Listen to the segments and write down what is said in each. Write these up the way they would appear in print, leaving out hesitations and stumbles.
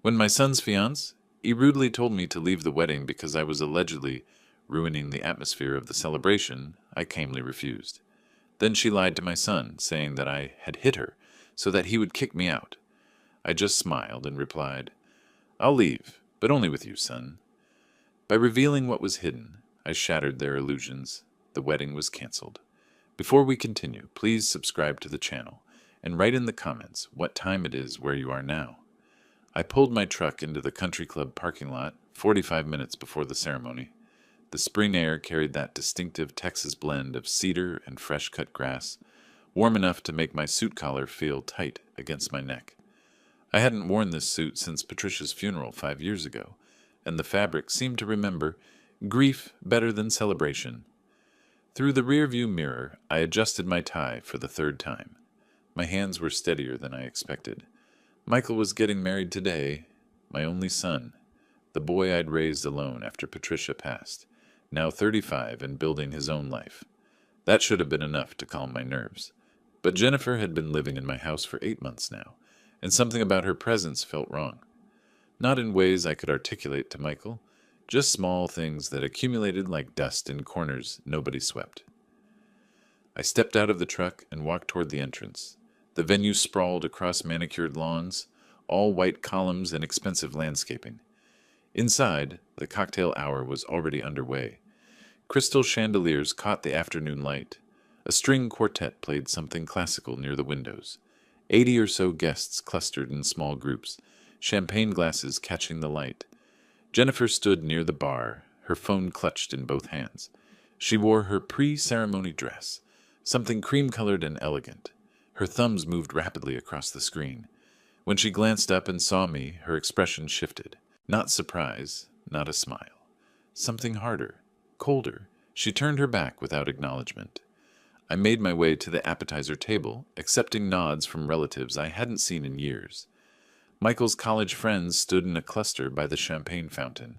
When my son's fiancé, he rudely told me to leave the wedding because I was allegedly ruining the atmosphere of the celebration, I calmly refused. Then she lied to my son, saying that I had hit her so that he would kick me out. I just smiled and replied, "I'll leave, but only with you, son." By revealing what was hidden, I shattered their illusions. The wedding was canceled. Before we continue, please subscribe to the channel and write in the comments what time it is where you are now. I pulled my truck into the country club parking lot 45 minutes before the ceremony. The spring air carried that distinctive Texas blend of cedar and fresh-cut grass, warm enough to make my suit collar feel tight against my neck. I hadn't worn this suit since Patricia's funeral 5 years ago, and the fabric seemed to remember grief better than celebration. Through the rear-view mirror, I adjusted my tie for the third time. My hands were steadier than I expected. Michael was getting married today, my only son, the boy I'd raised alone after Patricia passed, now 35 and building his own life. That should have been enough to calm my nerves. But Jennifer had been living in my house for 8 months now, and something about her presence felt wrong. Not in ways I could articulate to Michael, just small things that accumulated like dust in corners nobody swept. I stepped out of the truck and walked toward the entrance. The venue sprawled across manicured lawns, all white columns and expensive landscaping. Inside, the cocktail hour was already underway. Crystal chandeliers caught the afternoon light. A string quartet played something classical near the windows. 80 or so guests clustered in small groups, champagne glasses catching the light. Jennifer stood near the bar, her phone clutched in both hands. She wore her pre-ceremony dress, something cream-colored and elegant. Her thumbs moved rapidly across the screen. When she glanced up and saw me, her expression shifted. Not surprise, not a smile. Something harder, colder. She turned her back without acknowledgement. I made my way to the appetizer table, accepting nods from relatives I hadn't seen in years. Michael's college friends stood in a cluster by the champagne fountain.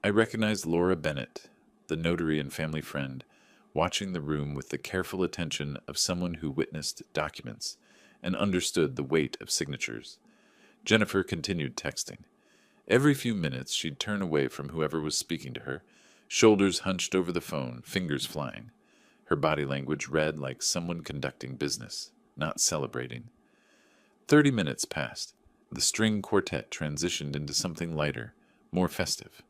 I recognized Laura Bennett, the notary and family friend, watching the room with the careful attention of someone who witnessed documents and understood the weight of signatures. Jennifer continued texting. Every few minutes she'd turn away from whoever was speaking to her, shoulders hunched over the phone, fingers flying. Her body language read like someone conducting business, not celebrating. 30 minutes passed. The string quartet transitioned into something lighter, more festive.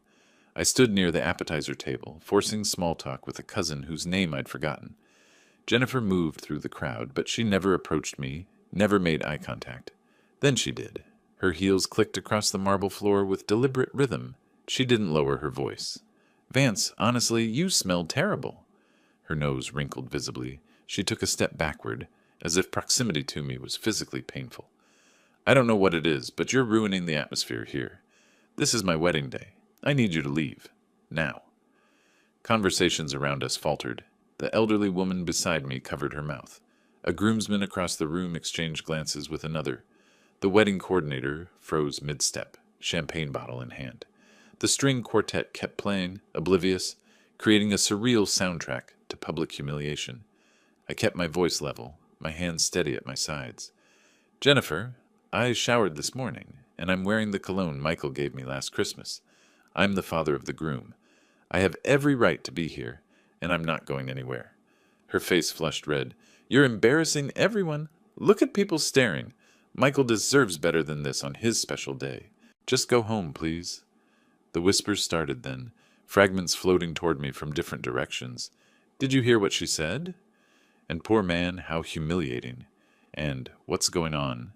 I stood near the appetizer table, forcing small talk with a cousin whose name I'd forgotten. Jennifer moved through the crowd, but she never approached me, never made eye contact. Then she did. Her heels clicked across the marble floor with deliberate rhythm. She didn't lower her voice. "Vance, honestly, you smelled terrible." Her nose wrinkled visibly. She took a step backward, as if proximity to me was physically painful. "I don't know what it is, but you're ruining the atmosphere here. This is my wedding day. I need you to leave. Now." Conversations around us faltered. The elderly woman beside me covered her mouth. A groomsman across the room exchanged glances with another. The wedding coordinator froze mid-step, champagne bottle in hand. The string quartet kept playing, oblivious, creating a surreal soundtrack to public humiliation. I kept my voice level, my hands steady at my sides. "Jennifer, I showered this morning, and I'm wearing the cologne Michael gave me last Christmas. I'm the father of the groom. I have every right to be here, and I'm not going anywhere." Her face flushed red. "You're embarrassing everyone. Look at people staring. Michael deserves better than this on his special day. Just go home, please." The whispers started then, fragments floating toward me from different directions. "Did you hear what she said?" And poor man, how humiliating. And "What's going on?"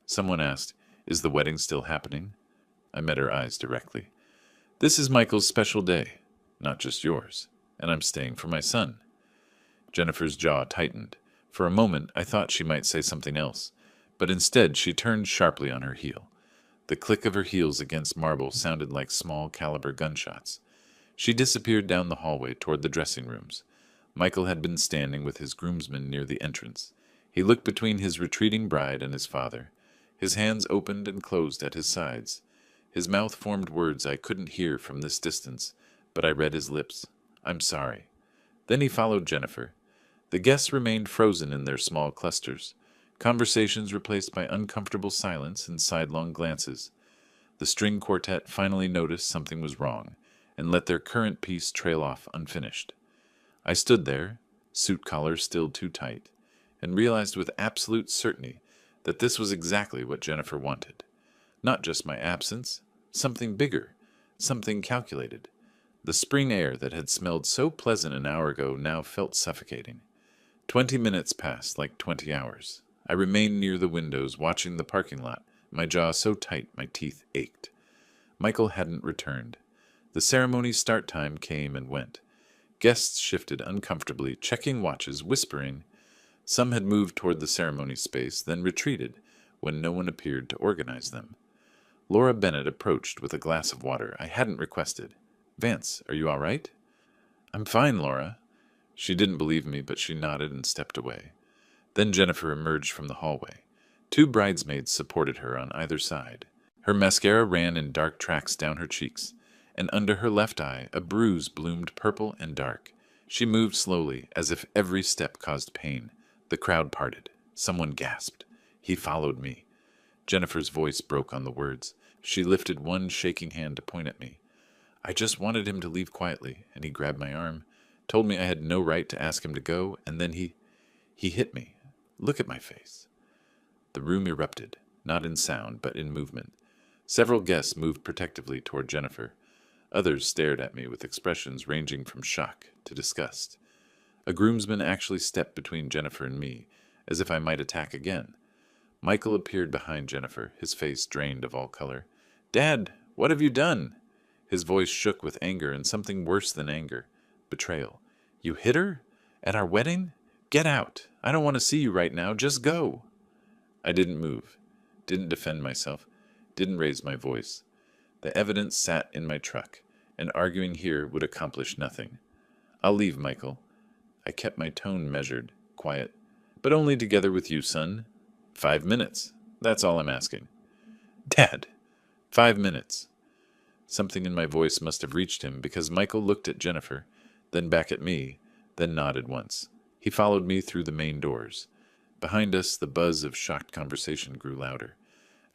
Someone asked, "Is the wedding still happening?" I met her eyes directly. "This is Michael's special day, not just yours, and I'm staying for my son." Jennifer's jaw tightened. For a moment, I thought she might say something else, but instead she turned sharply on her heel. The click of her heels against marble sounded like small-caliber gunshots. She disappeared down the hallway toward the dressing rooms. Michael had been standing with his groomsmen near the entrance. He looked between his retreating bride and his father. His hands opened and closed at his sides. His mouth formed words I couldn't hear from this distance, but I read his lips. "I'm sorry." Then he followed Jennifer. The guests remained frozen in their small clusters, conversations replaced by uncomfortable silence and sidelong glances. The string quartet finally noticed something was wrong and let their current piece trail off unfinished. I stood there, suit collar still too tight, and realized with absolute certainty that this was exactly what Jennifer wanted. Not just my absence, something bigger, something calculated. The spring air that had smelled so pleasant an hour ago now felt suffocating. 20 minutes passed like 20 hours. I remained near the windows watching the parking lot, my jaw so tight my teeth ached. Michael hadn't returned. The ceremony's start time came and went. Guests shifted uncomfortably, checking watches, whispering. Some had moved toward the ceremony space, then retreated when no one appeared to organize them. Laura Bennett approached with a glass of water I hadn't requested. "Vance, are you all right?" "I'm fine, Laura." She didn't believe me, but she nodded and stepped away. Then Jennifer emerged from the hallway. 2 bridesmaids supported her on either side. Her mascara ran in dark tracks down her cheeks, and under her left eye a bruise bloomed purple and dark. She moved slowly, as if every step caused pain. The crowd parted. Someone gasped. "He followed me." Jennifer's voice broke on the words. She lifted one shaking hand to point at me. "I just wanted him to leave quietly," and he grabbed my arm, told me I had no right to ask him to go, and then he hit me. Look at my face. The room erupted, not in sound, but in movement. Several guests moved protectively toward Jennifer. Others stared at me with expressions ranging from shock to disgust. A groomsman actually stepped between Jennifer and me, as if I might attack again. Michael appeared behind Jennifer, his face drained of all color. "Dad, what have you done?" His voice shook with anger and something worse than anger. Betrayal. "You hit her? At our wedding? Get out. I don't want to see you right now. Just go." I didn't move, didn't defend myself, didn't raise my voice. The evidence sat in my truck, and arguing here would accomplish nothing. "I'll leave, Michael." I kept my tone measured, quiet. "But only together with you, son. 5 minutes. That's all I'm asking." "Dad!" 5 minutes. Something in my voice must have reached him, because Michael looked at Jennifer, then back at me, then nodded once. He followed me through the main doors. Behind us, the buzz of shocked conversation grew louder.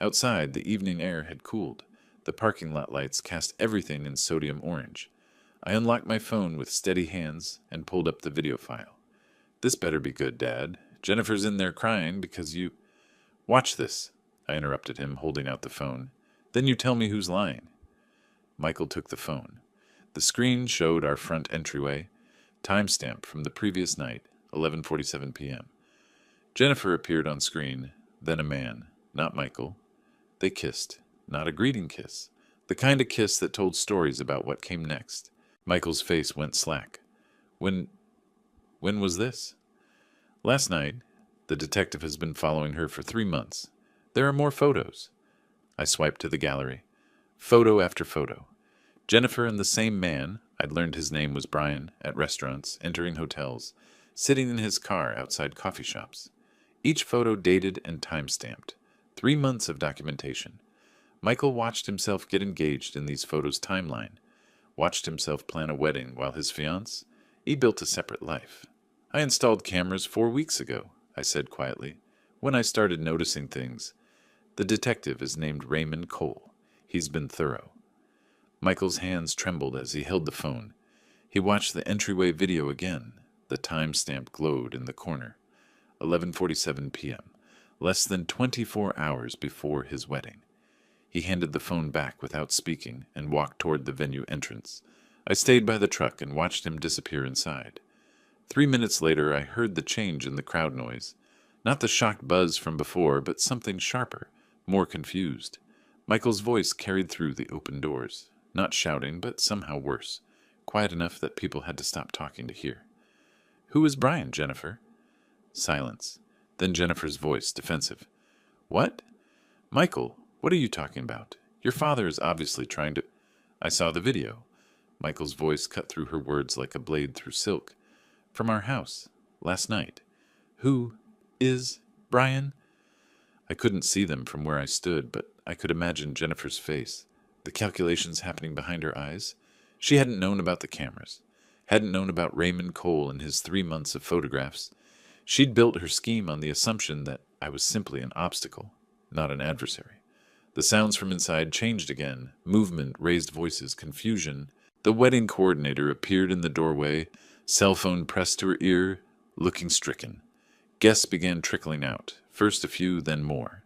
Outside, the evening air had cooled. The parking lot lights cast everything in sodium orange. I unlocked my phone with steady hands and pulled up the video file. "This better be good, Dad. Jennifer's in there crying because you—" "Watch this," I interrupted him, holding out the phone. "Then you tell me who's lying." Michael took the phone. The screen showed our front entryway, timestamp from the previous night, 11:47 p.m. Jennifer appeared on screen, then a man, not Michael. They kissed, not a greeting kiss, the kind of kiss that told stories about what came next. Michael's face went slack. When was this?" "Last night. The detective has been following her for 3 months. There are more photos." I swiped to the gallery. Photo after photo. Jennifer and the same man, I'd learned his name was Brian, at restaurants, entering hotels, sitting in his car outside coffee shops. Each photo dated and time-stamped. 3 months of documentation. Michael watched himself get engaged in these photos' timeline. Watched himself plan a wedding while his fiancée, he built a separate life. "I installed cameras 4 weeks ago," I said quietly, when I started noticing things. "The detective is named Raymond Cole. He's been thorough." Michael's hands trembled as he held the phone. He watched the entryway video again. The timestamp glowed in the corner. 11:47 p.m., less than 24 hours before his wedding. He handed the phone back without speaking and walked toward the venue entrance. I stayed by the truck and watched him disappear inside. 3 minutes later, I heard the change in the crowd noise. Not the shocked buzz from before, but something sharper, more confused. Michael's voice carried through the open doors. Not shouting, but somehow worse. Quiet enough that people had to stop talking to hear. "Who is Brian, Jennifer?" Silence. Then Jennifer's voice, defensive. "What? Michael, what are you talking about? Your father is obviously trying to—" "I saw the video." Michael's voice cut through her words like a blade through silk. "From our house. Last night. Who is Brian?" I couldn't see them from where I stood, but I could imagine Jennifer's face, the calculations happening behind her eyes. She hadn't known about the cameras, hadn't known about Raymond Cole and his 3 months of photographs. She'd built her scheme on the assumption that I was simply an obstacle, not an adversary. The sounds from inside changed again. Movement, raised voices, confusion. The wedding coordinator appeared in the doorway, cell phone pressed to her ear, looking stricken. Guests began trickling out, first a few, then more.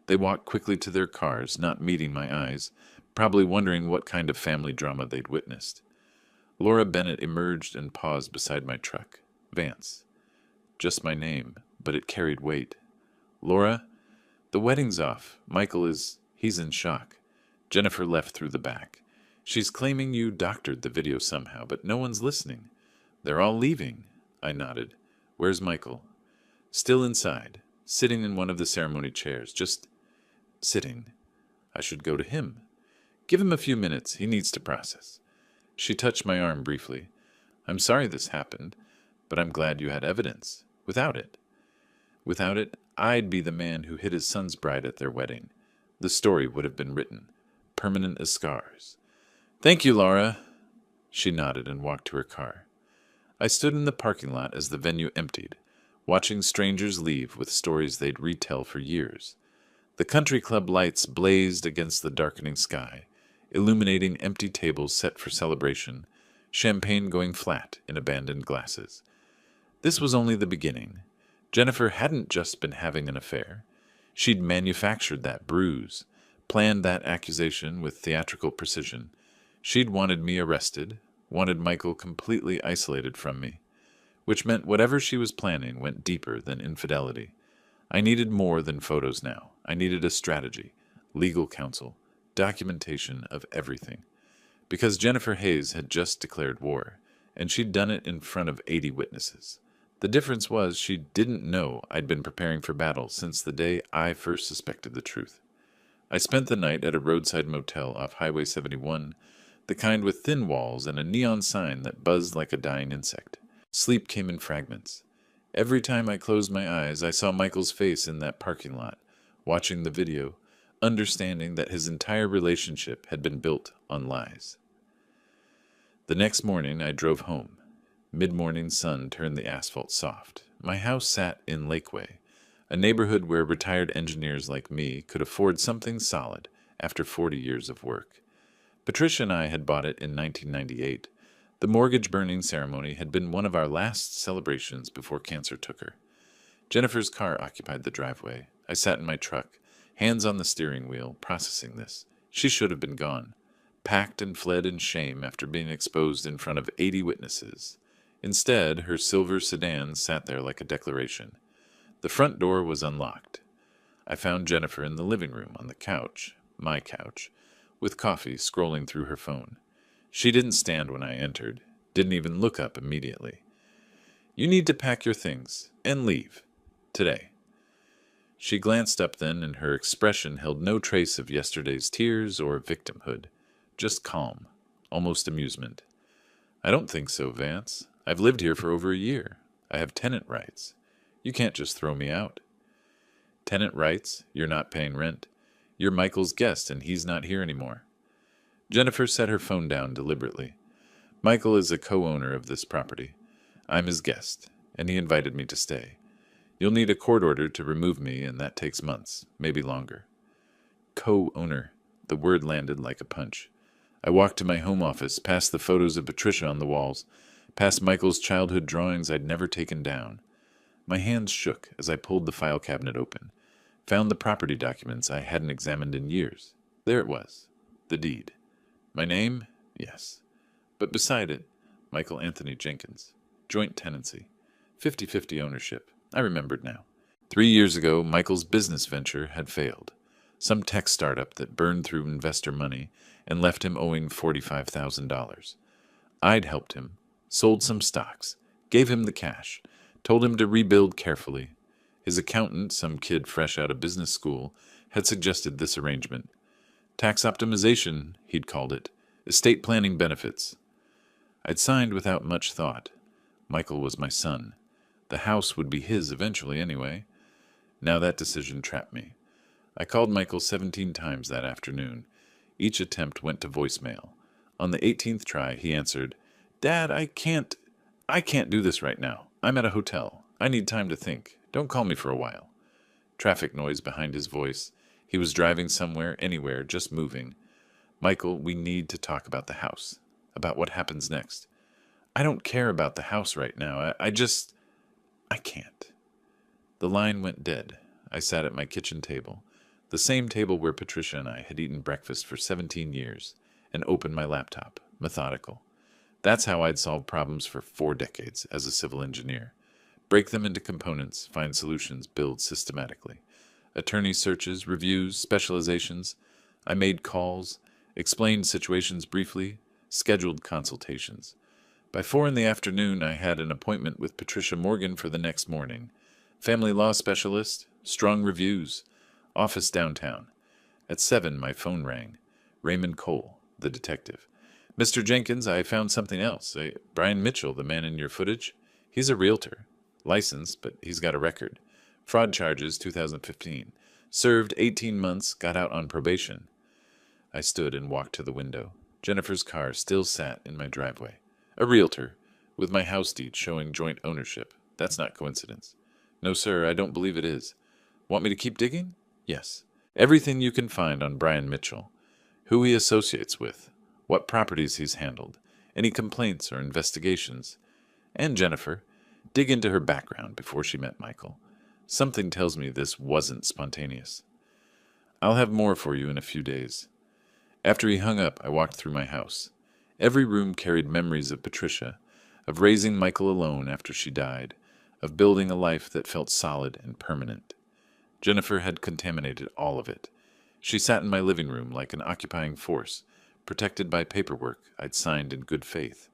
They walked quickly to their cars, not meeting my eyes, probably wondering what kind of family drama they'd witnessed. Laura Bennett emerged and paused beside my truck. Vance. Just my name, but it carried weight. Laura, the wedding's off. He's in shock. Jennifer left through the back. She's claiming you doctored the video somehow, but no one's listening. They're all leaving. I nodded. Where's Michael? Still inside, sitting in one of the ceremony chairs, just sitting. I should go to him. Give him a few minutes. He needs to process. She touched my arm briefly. I'm sorry this happened, but I'm glad you had evidence. Without it, I'd be the man who hit his son's bride at their wedding. The story would have been written, permanent as scars. Thank you, Laura. She nodded and walked to her car. I stood in the parking lot as the venue emptied, watching strangers leave with stories they'd retell for years. The country club lights blazed against the darkening sky, illuminating empty tables set for celebration, champagne going flat in abandoned glasses. This was only the beginning. Jennifer hadn't just been having an affair. She'd manufactured that bruise, planned that accusation with theatrical precision. She'd wanted me arrested, wanted Michael completely isolated from me, which meant whatever she was planning went deeper than infidelity. I needed more than photos now. I needed a strategy, legal counsel, documentation of everything. Because Jennifer Hayes had just declared war, and she'd done it in front of 80 witnesses. The difference was she didn't know I'd been preparing for battle since the day I first suspected the truth. I spent the night at a roadside motel off Highway 71, the kind with thin walls and a neon sign that buzzed like a dying insect. Sleep came in fragments. Every time I closed my eyes, I saw Michael's face in that parking lot, watching the video, understanding that his entire relationship had been built on lies. The next morning, I drove home. Mid-morning sun turned the asphalt soft. My house sat in Lakeway, a neighborhood where retired engineers like me could afford something solid after 40 years of work. Patricia and I had bought it in 1998. The mortgage burning ceremony had been one of our last celebrations before cancer took her. Jennifer's car occupied the driveway. I sat in my truck, hands on the steering wheel, processing this. She should have been gone, packed and fled in shame after being exposed in front of 80 witnesses. Instead, her silver sedan sat there like a declaration. The front door was unlocked. I found Jennifer in the living room on the couch, my couch, with coffee scrolling through her phone. She didn't stand when I entered, didn't even look up immediately. You need to pack your things and leave. Today. She glanced up then, and her expression held no trace of yesterday's tears or victimhood, just calm, almost amusement. I don't think so, Vance. I've lived here for over a year. I have tenant rights. You can't just throw me out. Tenant rights? You're not paying rent. You're Michael's guest, and he's not here anymore. Jennifer set her phone down deliberately. Michael is a co-owner of this property. I'm his guest, and he invited me to stay. You'll need a court order to remove me, and that takes months, maybe longer. Co-owner. The word landed like a punch. I walked to my home office, past the photos of Patricia on the walls, past Michael's childhood drawings I'd never taken down. My hands shook as I pulled the file cabinet open, found the property documents I hadn't examined in years. There it was, the deed. My name? Yes. But beside it, Michael Anthony Jenkins. Joint tenancy. 50-50 ownership. I remembered now. 3 years ago, Michael's business venture had failed. Some tech startup that burned through investor money and left him owing $45,000. I'd helped him, sold some stocks, gave him the cash, told him to rebuild carefully. His accountant, some kid fresh out of business school, had suggested this arrangement. Tax optimization, he'd called it. Estate planning benefits. I'd signed without much thought. Michael was my son. The house would be his eventually anyway. Now that decision trapped me. I called Michael 17 times that afternoon. Each attempt went to voicemail. On the 18th try, he answered, Dad, I can't do this right now. I'm at a hotel. I need time to think. Don't call me for a while. Traffic noise behind his voice. He was driving somewhere, anywhere, just moving. Michael, we need to talk about the house, about what happens next. I don't care about the house right now. I can't. The line went dead. I sat at my kitchen table, the same table where Patricia and I had eaten breakfast for 17 years, and opened my laptop, methodical. That's how I'd solve problems for 4 decades as a civil engineer. Break them into components, find solutions, build systematically. Attorney searches, reviews, specializations. I made calls, explained situations briefly, scheduled consultations. By 4 in the afternoon, I had an appointment with Patricia Morgan for the next morning. Family law specialist, strong reviews, office downtown. At 7, my phone rang. Raymond Cole, the detective. Mr. Jenkins, I found something else. Brian Mitchell, the man in your footage, he's a realtor. Licensed, but he's got a record. Fraud charges, 2015. Served 18 months, got out on probation. I stood and walked to the window. Jennifer's car still sat in my driveway. A realtor, with my house deed showing joint ownership. That's not coincidence. No, sir, I don't believe it is. Want me to keep digging? Yes. Everything you can find on Brian Mitchell. Who he associates with. What properties he's handled. Any complaints or investigations. And Jennifer. Dig into her background before she met Michael. Something tells me this wasn't spontaneous. I'll have more for you in a few days. After he hung up, I walked through my house. Every room carried memories of Patricia, of raising Michael alone after she died, of building a life that felt solid and permanent. Jennifer had contaminated all of it. She sat in my living room like an occupying force, protected by paperwork I'd signed in good faith.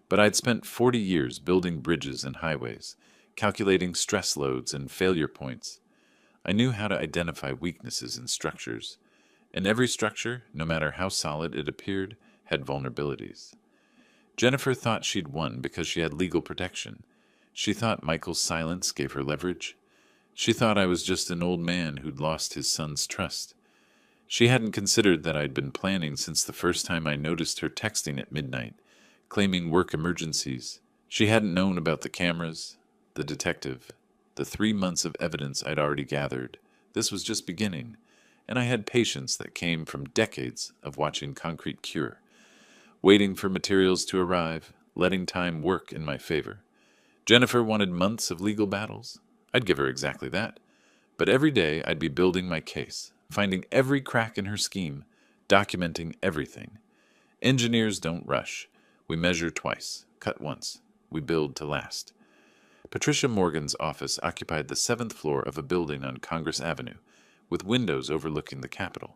But I'd spent 40 years building bridges and highways, calculating stress loads and failure points. I knew how to identify weaknesses in structures, and every structure, no matter how solid it appeared, had vulnerabilities. Jennifer thought she'd won because she had legal protection. She thought Michael's silence gave her leverage. She thought I was just an old man who'd lost his son's trust. She hadn't considered that I'd been planning since the first time I noticed her texting at midnight, claiming work emergencies. She hadn't known about the cameras, the detective, the 3 months of evidence I'd already gathered. This was just beginning, and I had patience that came from decades of watching concrete cure, waiting for materials to arrive, letting time work in my favor. Jennifer wanted months of legal battles. I'd give her exactly that. But every day I'd be building my case, finding every crack in her scheme, documenting everything. Engineers don't rush. We measure twice, cut once. We build to last. Patricia Morgan's office occupied the 7th floor of a building on Congress Avenue, with windows overlooking the Capitol.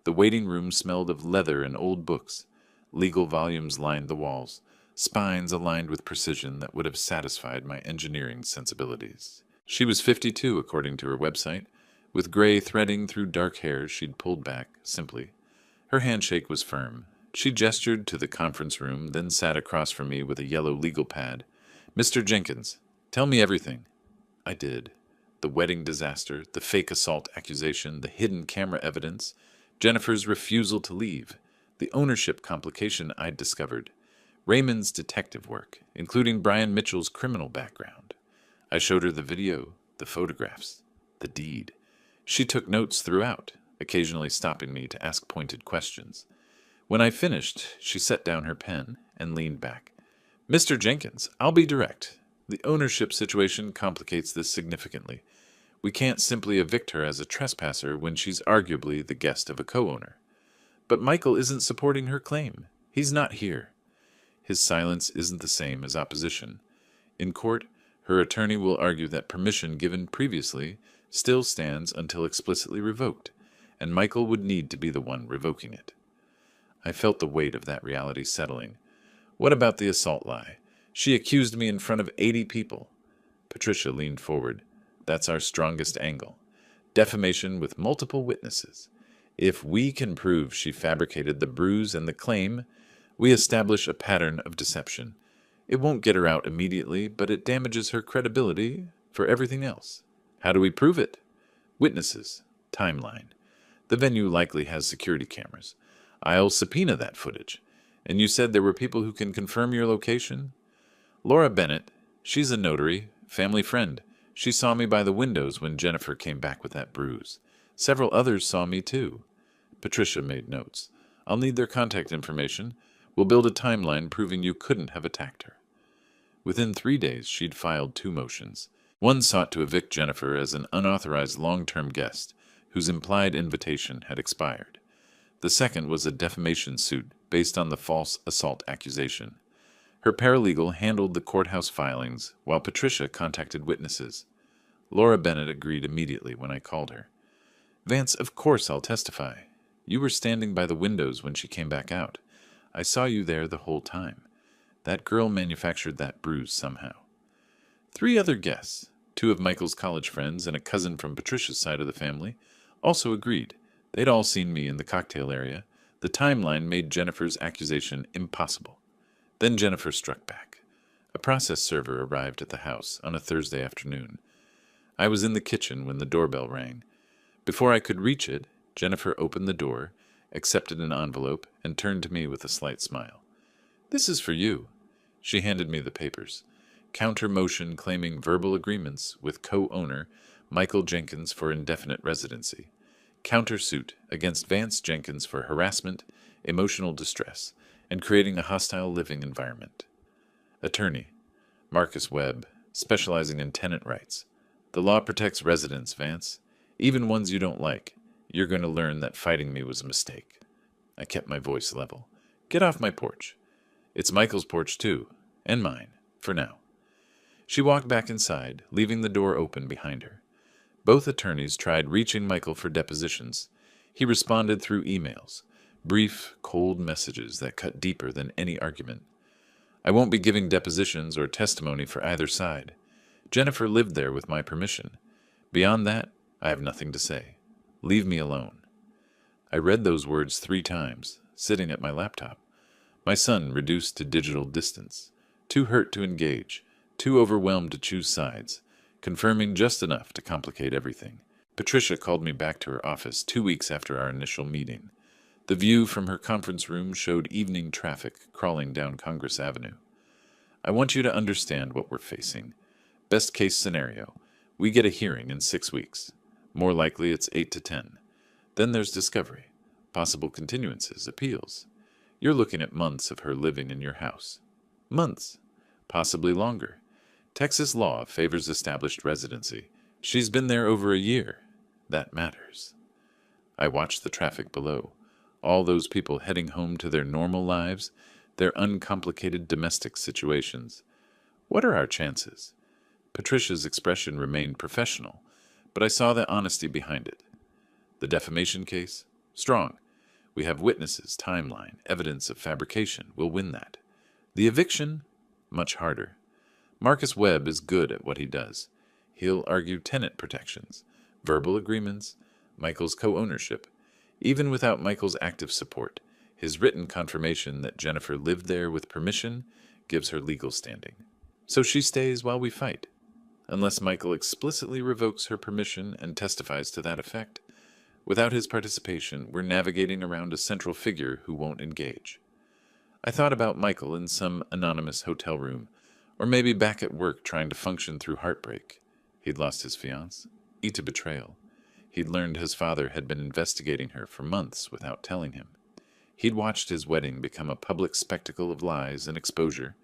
The waiting room smelled of leather and old books. Legal volumes lined the walls, spines aligned with precision that would have satisfied my engineering sensibilities. She was 52, according to her website, with gray threading through dark hair she'd pulled back, simply. Her handshake was firm. She gestured to the conference room, then sat across from me with a yellow legal pad. Mr. Jenkins, tell me everything. I did. The wedding disaster, the fake assault accusation, the hidden camera evidence, Jennifer's refusal to leave, the ownership complication I'd discovered, Raymond's detective work, including Brian Mitchell's criminal background. I showed her the video, the photographs, the deed. She took notes throughout, occasionally stopping me to ask pointed questions. When I finished, she set down her pen and leaned back. Mr. Jenkins, I'll be direct. The ownership situation complicates this significantly. We can't simply evict her as a trespasser when she's arguably the guest of a co-owner. But Michael isn't supporting her claim. He's not here. His silence isn't the same as opposition. In court, her attorney will argue that permission given previously still stands until explicitly revoked, and Michael would need to be the one revoking it. I felt the weight of that reality settling. What about the assault lie? She accused me in front of 80 people. Patricia leaned forward. That's our strongest angle. Defamation with multiple witnesses. If we can prove she fabricated the bruise and the claim, we establish a pattern of deception. It won't get her out immediately, but it damages her credibility for everything else. How do we prove it? Witnesses. Timeline. The venue likely has security cameras. I'll subpoena that footage. And you said there were people who can confirm your location? Laura Bennett. She's a notary, family friend. She saw me by the windows when Jennifer came back with that bruise. Several others saw me too. Patricia made notes. I'll need their contact information. We'll build a timeline proving you couldn't have attacked her. Within 3 days, she'd filed 2 motions. One sought to evict Jennifer as an unauthorized long-term guest whose implied invitation had expired. The second was a defamation suit based on the false assault accusation. Her paralegal handled the courthouse filings while Patricia contacted witnesses. Laura Bennett agreed immediately when I called her. Vance, of course I'll testify. You were standing by the windows when she came back out. I saw you there the whole time. That girl manufactured that bruise somehow. 3 other guests, 2 of Michael's college friends and a cousin from Patricia's side of the family, also agreed. They'd all seen me in the cocktail area. The timeline made Jennifer's accusation impossible. Then Jennifer struck back. A process server arrived at the house on a Thursday afternoon. I was in the kitchen when the doorbell rang. Before I could reach it, Jennifer opened the door, accepted an envelope, and turned to me with a slight smile. "This is for you." She handed me the papers. Counter motion claiming verbal agreements with co-owner Michael Jenkins for indefinite residency. Countersuit against Vance Jenkins for harassment, emotional distress, and creating a hostile living environment. Attorney Marcus Webb, specializing in tenant rights. The law protects residents, Vance, even ones you don't like. You're going to learn that fighting me was a mistake. I kept my voice level. Get off my porch. It's Michael's porch, too, and mine, for now. She walked back inside, leaving the door open behind her. Both attorneys tried reaching Michael for depositions. He responded through emails, brief, cold messages that cut deeper than any argument. I won't be giving depositions or testimony for either side. Jennifer lived there with my permission. Beyond that, I have nothing to say. Leave me alone. I read those words 3 times, sitting at my laptop. My son reduced to digital distance, too hurt to engage, too overwhelmed to choose sides, confirming just enough to complicate everything. Patricia called me back to her office 2 weeks after our initial meeting. The view from her conference room showed evening traffic crawling down Congress Avenue. I want you to understand what we're facing. Best case scenario, we get a hearing in 6 weeks. More likely it's 8 to 10. Then there's discovery, possible continuances, appeals. You're looking at months of her living in your house. Months, possibly longer. Texas law favors established residency. She's been there over a year. That matters. I watched the traffic below. All those people heading home to their normal lives, their uncomplicated domestic situations. What are our chances? Patricia's expression remained professional, but I saw the honesty behind it. The defamation case? Strong. We have witnesses, timeline, evidence of fabrication. We'll win that. The eviction? Much harder. Marcus Webb is good at what he does. He'll argue tenant protections, verbal agreements, Michael's co-ownership. Even without Michael's active support, his written confirmation that Jennifer lived there with permission gives her legal standing. So she stays while we fight. Unless Michael explicitly revokes her permission and testifies to that effect. Without his participation, we're navigating around a central figure who won't engage. I thought about Michael in some anonymous hotel room, or maybe back at work trying to function through heartbreak. He'd lost his fiancée, to betrayal. He'd learned his father had been investigating her for months without telling him. He'd watched his wedding become a public spectacle of lies and exposure,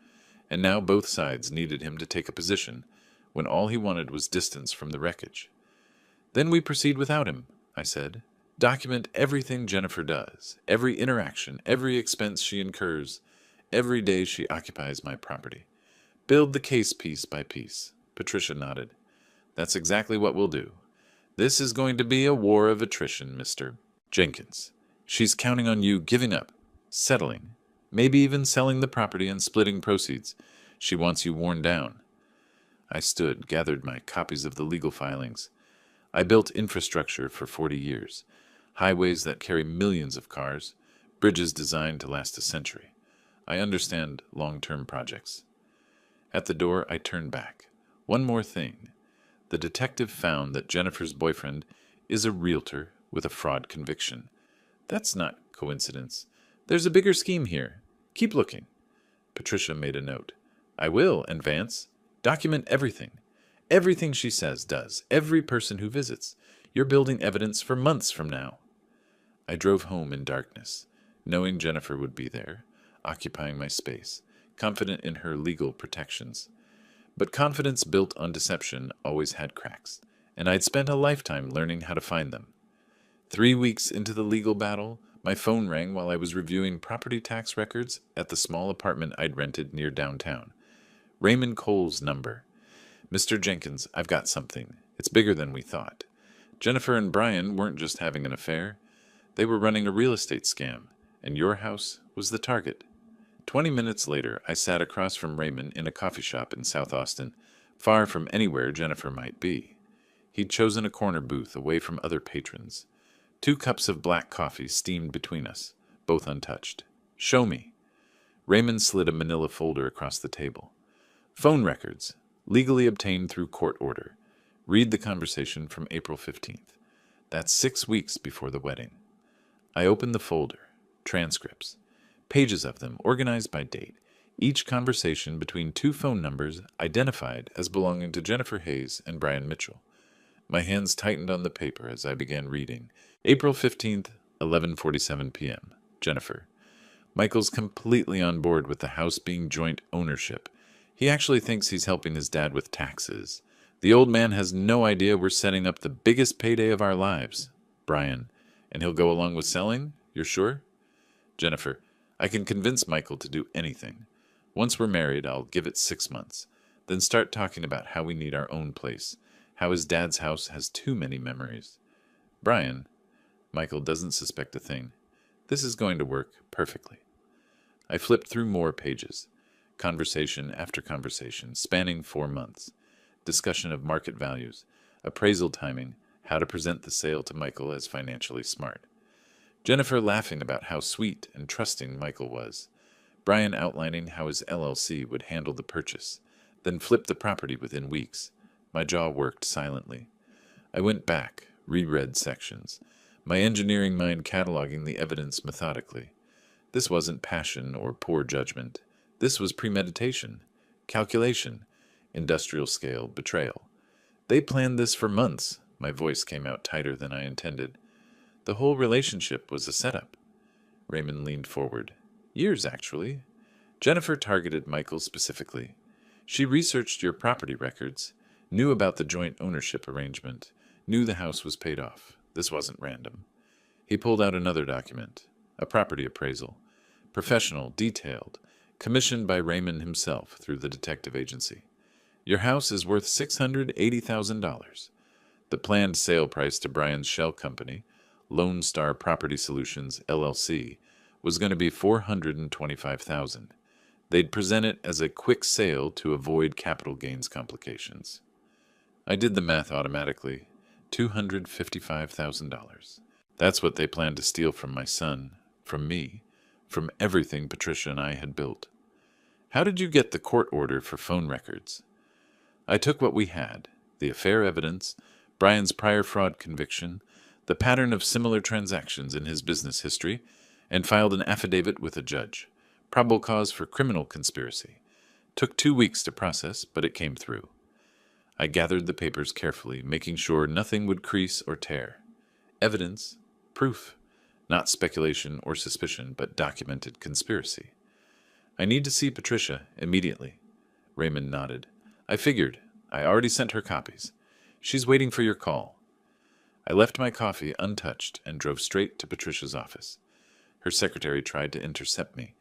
and now both sides needed him to take a position when all he wanted was distance from the wreckage. Then we proceed without him, I said. Document everything Jennifer does, every interaction, every expense she incurs, every day she occupies my property. Build the case piece by piece. Patricia nodded. That's exactly what we'll do. This is going to be a war of attrition, Mr. Jenkins. She's counting on you giving up, settling, maybe even selling the property and splitting proceeds. She wants you worn down. I stood, gathered my copies of the legal filings. I built infrastructure for 40 years. Highways that carry millions of cars, bridges designed to last a century. I understand long-term projects. At the door, I turned back. One more thing. The detective found that Jennifer's boyfriend is a realtor with a fraud conviction. That's not coincidence. There's a bigger scheme here. Keep looking. Patricia made a note. I will, and Vance, document everything. Everything she says, does. Every person who visits. You're building evidence for months from now. I drove home in darkness, knowing Jennifer would be there, occupying my space, confident in her legal protections. But confidence built on deception always had cracks, and I'd spent a lifetime learning how to find them. 3 weeks into the legal battle, my phone rang while I was reviewing property tax records at the small apartment I'd rented near downtown. Raymond Cole's number. Mr. Jenkins, I've got something. It's bigger than we thought. Jennifer and Brian weren't just having an affair. They were running a real estate scam, and your house was the target. 20 minutes later, I sat across from Raymond in a coffee shop in South Austin, far from anywhere Jennifer might be. He'd chosen a corner booth away from other patrons. 2 cups of black coffee steamed between us, both untouched. Show me. Raymond slid a manila folder across the table. Phone records, legally obtained through court order. Read the conversation from April 15th. That's 6 weeks before the wedding. I opened the folder. Transcripts. Pages of them, organized by date. Each conversation between 2 phone numbers identified as belonging to Jennifer Hayes and Brian Mitchell. My hands tightened on the paper as I began reading. April 15th, 11:47 p.m. Jennifer. Michael's completely on board with the house being joint ownership. He actually thinks he's helping his dad with taxes. The old man has no idea we're setting up the biggest payday of our lives. Brian. And he'll go along with selling? You're sure? Jennifer. I can convince Michael to do anything. Once we're married, I'll give it 6 months. Then start talking about how we need our own place. How his dad's house has too many memories. Brian. Michael doesn't suspect a thing. This is going to work perfectly. I flipped through more pages. Conversation after conversation, spanning 4 months. Discussion of market values, appraisal timing, how to present the sale to Michael as financially smart. Jennifer laughing about how sweet and trusting Michael was. Brian outlining how his LLC would handle the purchase, then flip the property within weeks. My jaw worked silently. I went back, reread sections, my engineering mind cataloging the evidence methodically. This wasn't passion or poor judgment. This was premeditation, calculation, industrial scale betrayal. They planned this for months. My voice came out tighter than I intended. The whole relationship was a setup. Raymond leaned forward. Years, actually. Jennifer targeted Michael specifically. She researched your property records, knew about the joint ownership arrangement, knew the house was paid off. This wasn't random. He pulled out another document, a property appraisal. Professional, detailed, commissioned by Raymond himself through the detective agency. Your house is worth $680,000. The planned sale price to Brian's shell company, Lone Star Property Solutions, LLC, was going to be $425,000. They'd present it as a quick sale to avoid capital gains complications. I did the math automatically. $255,000. That's what they planned to steal from my son, from me, from everything Patricia and I had built. How did you get the court order for phone records? I took what we had, the affair evidence, Brian's prior fraud conviction, the pattern of similar transactions in his business history, and filed an affidavit with a judge. Probable cause for criminal conspiracy. Took 2 weeks to process, but it came through. I gathered the papers carefully, making sure nothing would crease or tear. Evidence, proof, not speculation or suspicion, but documented conspiracy. I need to see Patricia immediately. Raymond nodded. I figured. I already sent her copies. She's waiting for your call. I left my coffee untouched and drove straight to Patricia's office. Her secretary tried to intercept me.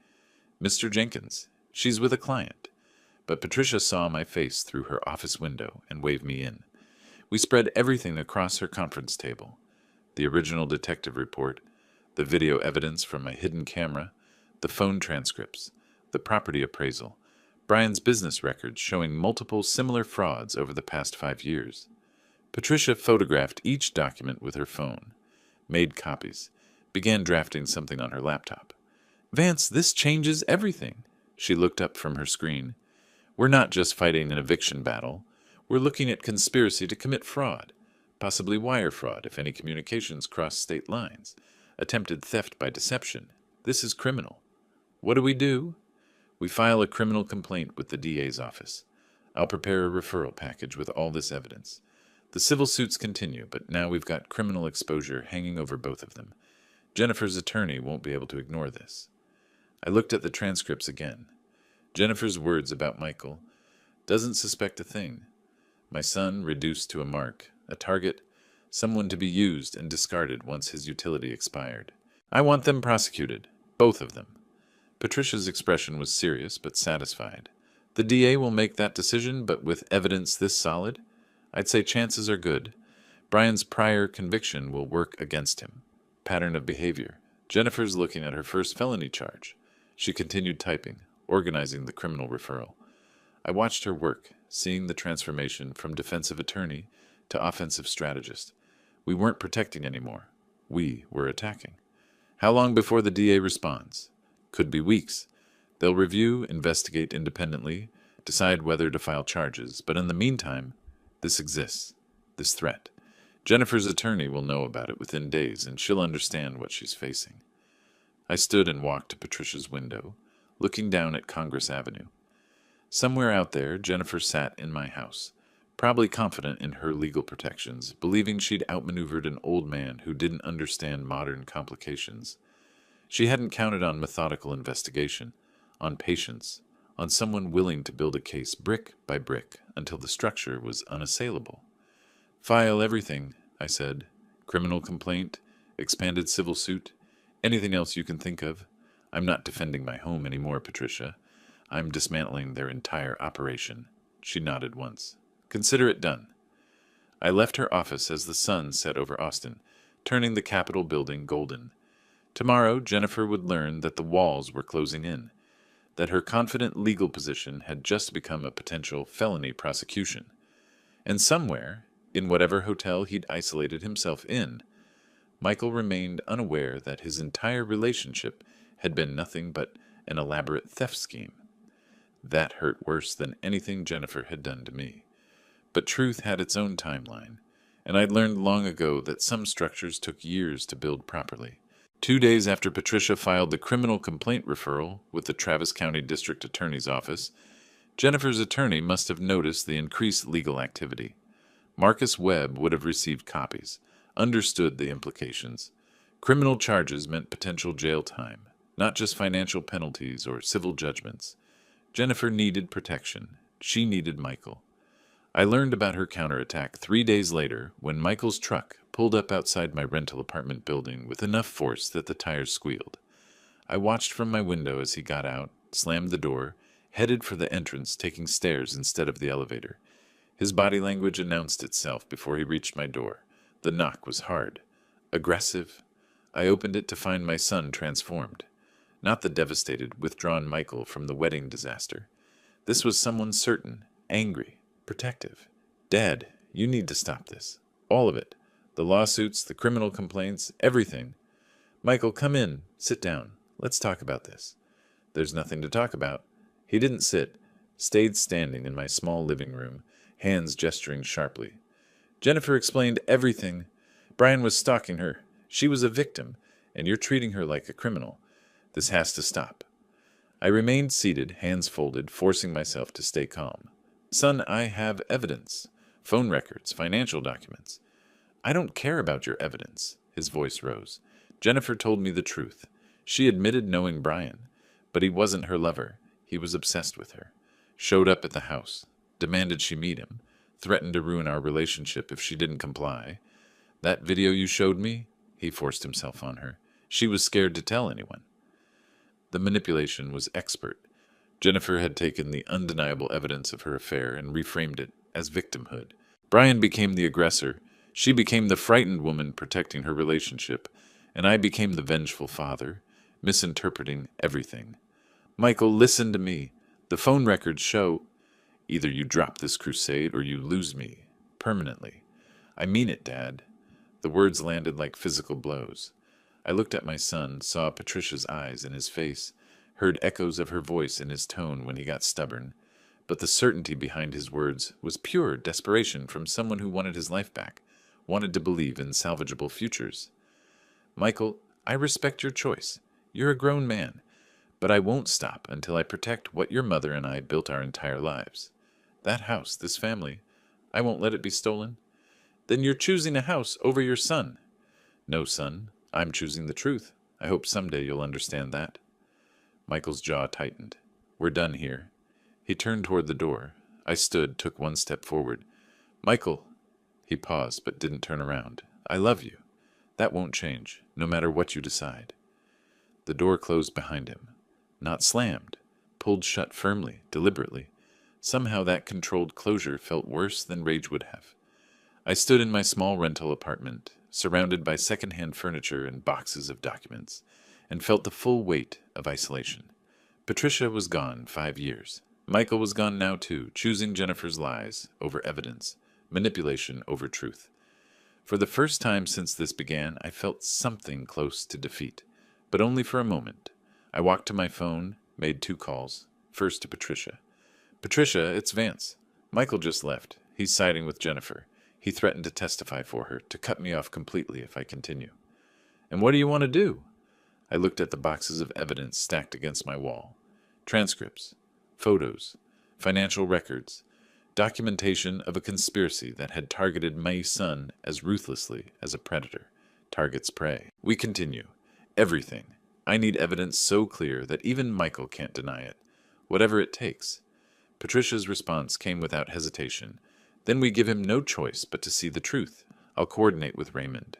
Mr. Jenkins, she's with a client. But Patricia saw my face through her office window and waved me in. We spread everything across her conference table. The original detective report, the video evidence from my hidden camera, the phone transcripts, the property appraisal, Brian's business records showing multiple similar frauds over the past 5 years. Patricia photographed each document with her phone, made copies, began drafting something on her laptop. Vance, this changes everything. She looked up from her screen. We're not just fighting an eviction battle. We're looking at conspiracy to commit fraud, possibly wire fraud if any communications cross state lines, attempted theft by deception. This is criminal. What do? We file a criminal complaint with the DA's office. I'll prepare a referral package with all this evidence. The civil suits continue, but now we've got criminal exposure hanging over both of them. Jennifer's attorney won't be able to ignore this. I looked at the transcripts again. Jennifer's words about Michael. Doesn't suspect a thing. My son reduced to a mark, a target, someone to be used and discarded once his utility expired. I want them prosecuted, both of them. Patricia's expression was serious but satisfied. The DA will make that decision, but with evidence this solid, I'd say chances are good. Brian's prior conviction will work against him. Pattern of behavior. Jennifer's looking at her first felony charge. She continued typing, organizing the criminal referral. I watched her work, seeing the transformation from defensive attorney to offensive strategist. We weren't protecting anymore. We were attacking. How long before the DA responds? Could be weeks. They'll review, investigate independently, decide whether to file charges, but in the meantime, this exists, this threat. Jennifer's attorney will know about it within days, and she'll understand what she's facing. I stood and walked to Patricia's window, looking down at Congress Avenue. Somewhere out there, Jennifer sat in my house, probably confident in her legal protections, believing she'd outmaneuvered an old man who didn't understand modern complications. She hadn't counted on methodical investigation, on patience, on someone willing to build a case brick by brick until the structure was unassailable. File everything, I said. Criminal complaint, expanded civil suit, anything else you can think of. I'm not defending my home anymore, Patricia. I'm dismantling their entire operation. She nodded once. Consider it done. I left her office as the sun set over Austin, turning the Capitol building golden. Tomorrow, Jennifer would learn that the walls were closing in, that her confident legal position had just become a potential felony prosecution. And somewhere, in whatever hotel he'd isolated himself in, Michael remained unaware that his entire relationship had been nothing but an elaborate theft scheme. That hurt worse than anything Jennifer had done to me. But truth had its own timeline, and I'd learned long ago that some structures took years to build properly. 2 days after Patricia filed the criminal complaint referral with the Travis County District Attorney's Office, Jennifer's attorney must have noticed the increased legal activity. Marcus Webb would have received copies, understood the implications. Criminal charges meant potential jail time, not just financial penalties or civil judgments. Jennifer needed protection. She needed Michael. I learned about her counterattack 3 days later when Michael's truck pulled up outside my rental apartment building with enough force that the tires squealed. I watched from my window as he got out, slammed the door, headed for the entrance, taking stairs instead of the elevator. His body language announced itself before he reached my door. The knock was hard, aggressive. I opened it to find my son transformed. Not the devastated, withdrawn Michael from the wedding disaster. This was someone certain, angry, protective. Dad, you need to stop this. All of it. The lawsuits, the criminal complaints, everything. Michael, come in. Sit down. Let's talk about this. There's nothing to talk about. He didn't sit, stayed standing in my small living room, hands gesturing sharply. Jennifer explained everything. Brian was stalking her. She was a victim, and you're treating her like a criminal. This has to stop. I remained seated, hands folded, forcing myself to stay calm. Son, I have evidence. Phone records, financial documents. I don't care about your evidence. His voice rose. Jennifer told me the truth. She admitted knowing Brian, but he wasn't her lover. He was obsessed with her. Showed up at the house. Demanded she meet him. Threatened to ruin our relationship if she didn't comply. That video you showed me? He forced himself on her. She was scared to tell anyone. The manipulation was expert. Jennifer had taken the undeniable evidence of her affair and reframed it as victimhood. Brian became the aggressor. She became the frightened woman protecting her relationship, and I became the vengeful father, misinterpreting everything. Michael, listen to me. The phone records show either you drop this crusade or you lose me, permanently. I mean it, Dad. The words landed like physical blows. I looked at my son, saw Patricia's eyes in his face, heard echoes of her voice in his tone when he got stubborn, but the certainty behind his words was pure desperation from someone who wanted his life back, wanted to believe in salvageable futures. Michael, I respect your choice. You're a grown man, but I won't stop until I protect what your mother and I built our entire lives. That house, this family, I won't let it be stolen. Then you're choosing a house over your son. No, son, I'm choosing the truth. I hope someday you'll understand that. Michael's jaw tightened. We're done here. He turned toward the door. I stood, took one step forward. Michael. He paused, but didn't turn around. I love you. That won't change, no matter what you decide. The door closed behind him. Not slammed. Pulled shut firmly, deliberately. Somehow that controlled closure felt worse than rage would have. I stood in my small rental apartment, surrounded by second-hand furniture and boxes of documents, and felt the full weight of isolation. Patricia was gone 5 years. Michael was gone now too, choosing Jennifer's lies over evidence, manipulation over truth. For the first time since this began, I felt something close to defeat, but only for a moment. I walked to my phone, made 2 calls, first to Patricia. Patricia, it's Vance. Michael just left. He's siding with Jennifer. He threatened to testify for her, to cut me off completely if I continue. And what do you want to do? I looked at the boxes of evidence stacked against my wall. Transcripts, photos, financial records, documentation of a conspiracy that had targeted my son as ruthlessly as a predator targets prey. We continue. Everything. I need evidence so clear that even Michael can't deny it. Whatever it takes. Patricia's response came without hesitation. Then we give him no choice but to see the truth. I'll coordinate with Raymond.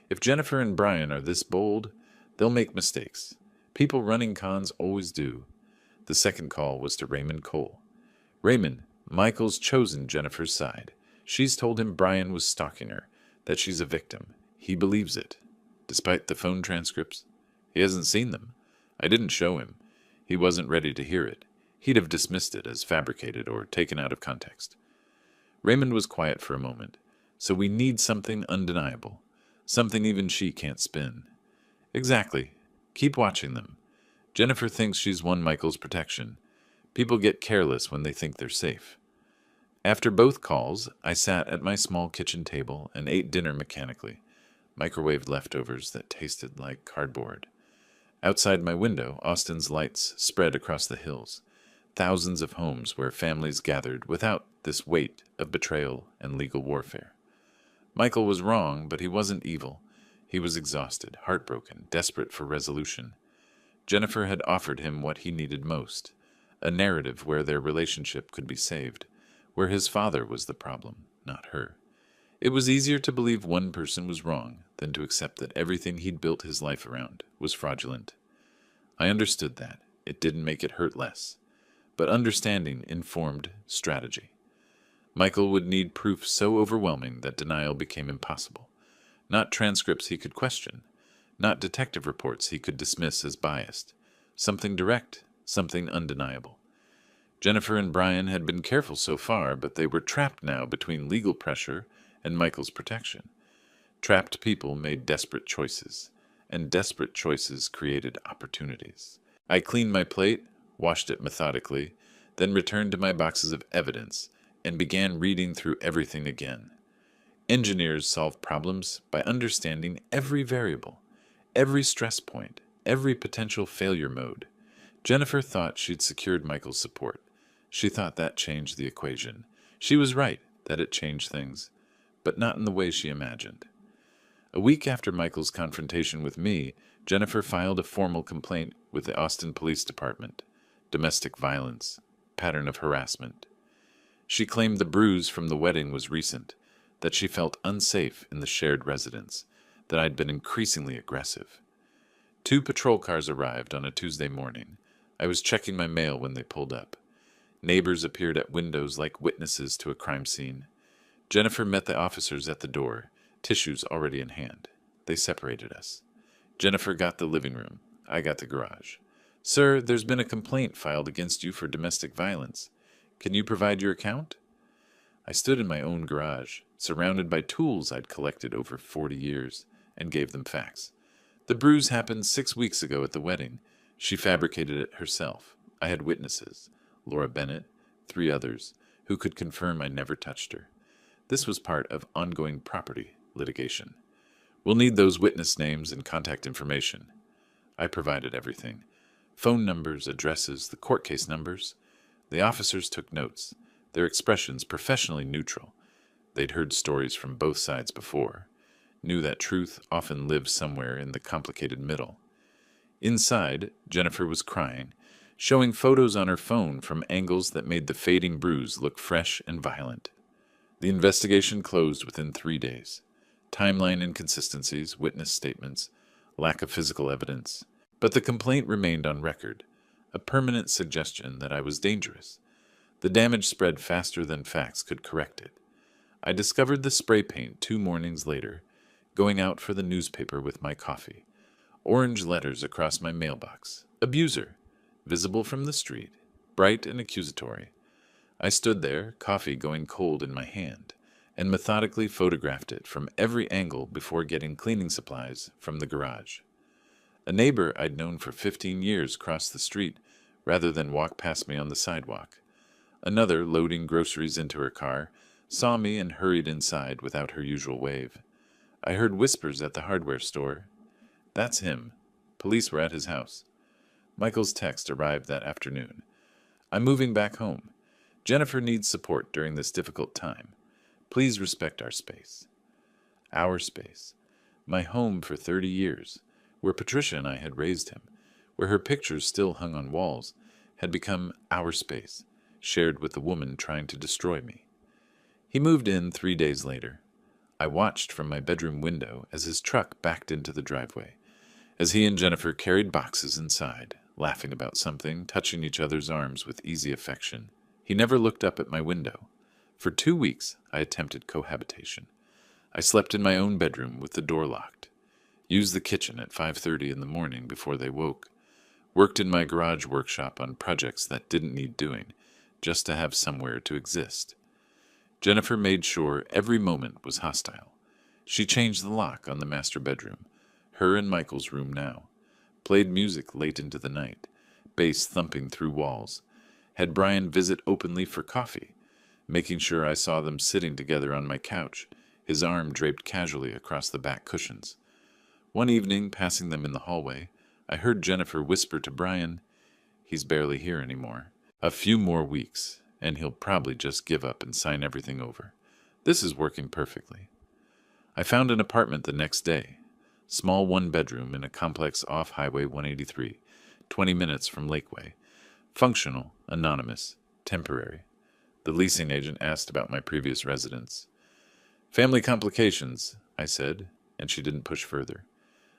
If Jennifer and Brian are this bold, they'll make mistakes. People running cons always do. The second call was to Raymond Cole. Raymond, Michael's chosen Jennifer's side. She's told him Brian was stalking her, that she's a victim. He believes it. Despite the phone transcripts, he hasn't seen them. I didn't show him. He wasn't ready to hear it. He'd have dismissed it as fabricated or taken out of context. Raymond was quiet for a moment. So we need something undeniable. Something even she can't spin. Exactly. Keep watching them. Jennifer thinks she's won Michael's protection. People get careless when they think they're safe. After both calls, I sat at my small kitchen table and ate dinner mechanically. Microwaved leftovers that tasted like cardboard. Outside my window, Austin's lights spread across the hills. Thousands of homes where families gathered without this weight of betrayal and legal warfare. Michael was wrong, but he wasn't evil. He was exhausted, heartbroken, desperate for resolution. Jennifer had offered him what he needed most, a narrative where their relationship could be saved, where his father was the problem, not her. It was easier to believe one person was wrong than to accept that everything he'd built his life around was fraudulent. I understood that. It didn't make it hurt less. But understanding informed strategy. Michael would need proof so overwhelming that denial became impossible. Not transcripts he could question. Not detective reports he could dismiss as biased. Something direct, something undeniable. Jennifer and Brian had been careful so far, but they were trapped now between legal pressure and Michael's protection. Trapped people made desperate choices, and desperate choices created opportunities. I cleaned my plate, washed it methodically, then returned to my boxes of evidence and began reading through everything again. Engineers solve problems by understanding every variable, every stress point, every potential failure mode. Jennifer thought she'd secured Michael's support. She thought that changed the equation. She was right that it changed things, but not in the way she imagined. A week after Michael's confrontation with me, Jennifer filed a formal complaint with the Austin Police Department. Domestic violence, pattern of harassment. She claimed the bruise from the wedding was recent, that she felt unsafe in the shared residence, that I'd been increasingly aggressive. 2 patrol cars arrived on a Tuesday morning. I was checking my mail when they pulled up. Neighbors appeared at windows like witnesses to a crime scene. Jennifer met the officers at the door, tissues already in hand. They separated us. Jennifer got the living room. I got the garage. Sir, there's been a complaint filed against you for domestic violence. Can you provide your account? I stood in my own garage, surrounded by tools I'd collected over 40 years, and gave them facts. The bruise happened 6 weeks ago at the wedding. She fabricated it herself. I had witnesses, Laura Bennett, 3 others, who could confirm I never touched her. This was part of ongoing property litigation. We'll need those witness names and contact information. I provided everything. Phone numbers, addresses, the court case numbers. The officers took notes, their expressions professionally neutral. They'd heard stories from both sides before, knew that truth often lives somewhere in the complicated middle. Inside, Jennifer was crying, showing photos on her phone from angles that made the fading bruise look fresh and violent. The investigation closed within 3 days. Timeline inconsistencies, witness statements, lack of physical evidence. But the complaint remained on record, a permanent suggestion that I was dangerous. The damage spread faster than facts could correct it. I discovered the spray paint 2 mornings later, going out for the newspaper with my coffee. Orange letters across my mailbox. Abuser. Visible from the street. Bright and accusatory. I stood there, coffee going cold in my hand, and methodically photographed it from every angle before getting cleaning supplies from the garage. A neighbor I'd known for 15 years crossed the street rather than walk past me on the sidewalk. Another, loading groceries into her car, saw me and hurried inside without her usual wave. I heard whispers at the hardware store. That's him. Police were at his house. Michael's text arrived that afternoon. I'm moving back home. Jennifer needs support during this difficult time. Please respect our space. Our space. My home for 30 years, where Patricia and I had raised him, where her pictures still hung on walls, had become our space, shared with the woman trying to destroy me. He moved in 3 days later. I watched from my bedroom window as his truck backed into the driveway, as he and Jennifer carried boxes inside, laughing about something, touching each other's arms with easy affection. He never looked up at my window. For 2 weeks, I attempted cohabitation. I slept in my own bedroom with the door locked, used the kitchen at 5:30 in the morning before they woke, worked in my garage workshop on projects that didn't need doing, just to have somewhere to exist. Jennifer made sure every moment was hostile. She changed the lock on the master bedroom, her and Michael's room now, played music late into the night, bass thumping through walls, had Brian visit openly for coffee, making sure I saw them sitting together on my couch, his arm draped casually across the back cushions. One evening, passing them in the hallway, I heard Jennifer whisper to Brian, "He's barely here anymore. A few more weeks, and he'll probably just give up and sign everything over. This is working perfectly." I found an apartment the next day, small 1-bedroom in a complex off Highway 183, 20 minutes from Lakeway. Functional, anonymous, temporary. The leasing agent asked about my previous residence. "Family complications," I said, and she didn't push further.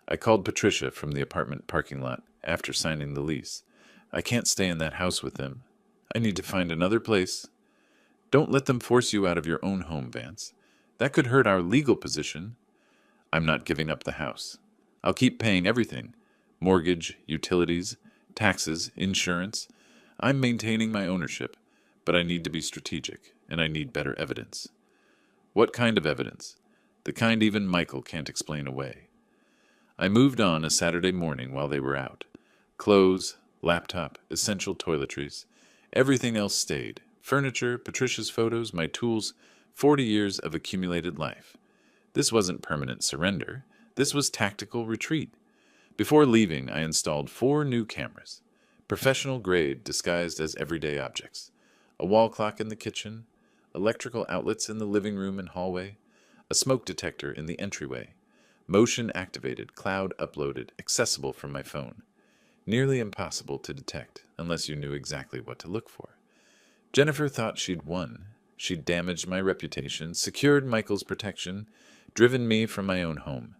I called Patricia from the apartment parking lot after signing the lease. "I can't stay in that house with them. I need to find another place." "Don't let them force you out of your own home, Vance. That could hurt our legal position." "I'm not giving up the house. I'll keep paying everything. Mortgage, utilities, taxes, insurance. I'm maintaining my ownership, but I need to be strategic, and I need better evidence." "What kind of evidence?" "The kind even Michael can't explain away." I moved on a Saturday morning while they were out. Clothes, laptop, essential toiletries. Everything else stayed. Furniture, Patricia's photos, my tools, 40 years of accumulated life. This wasn't permanent surrender. This was tactical retreat. Before leaving, I installed 4 new cameras, professional grade disguised as everyday objects. A wall clock in the kitchen, electrical outlets in the living room and hallway, a smoke detector in the entryway, motion activated, cloud uploaded, accessible from my phone. Nearly impossible to detect unless you knew exactly what to look for. Jennifer thought she'd won. She'd damaged my reputation, secured Michael's protection, driven me from my own home.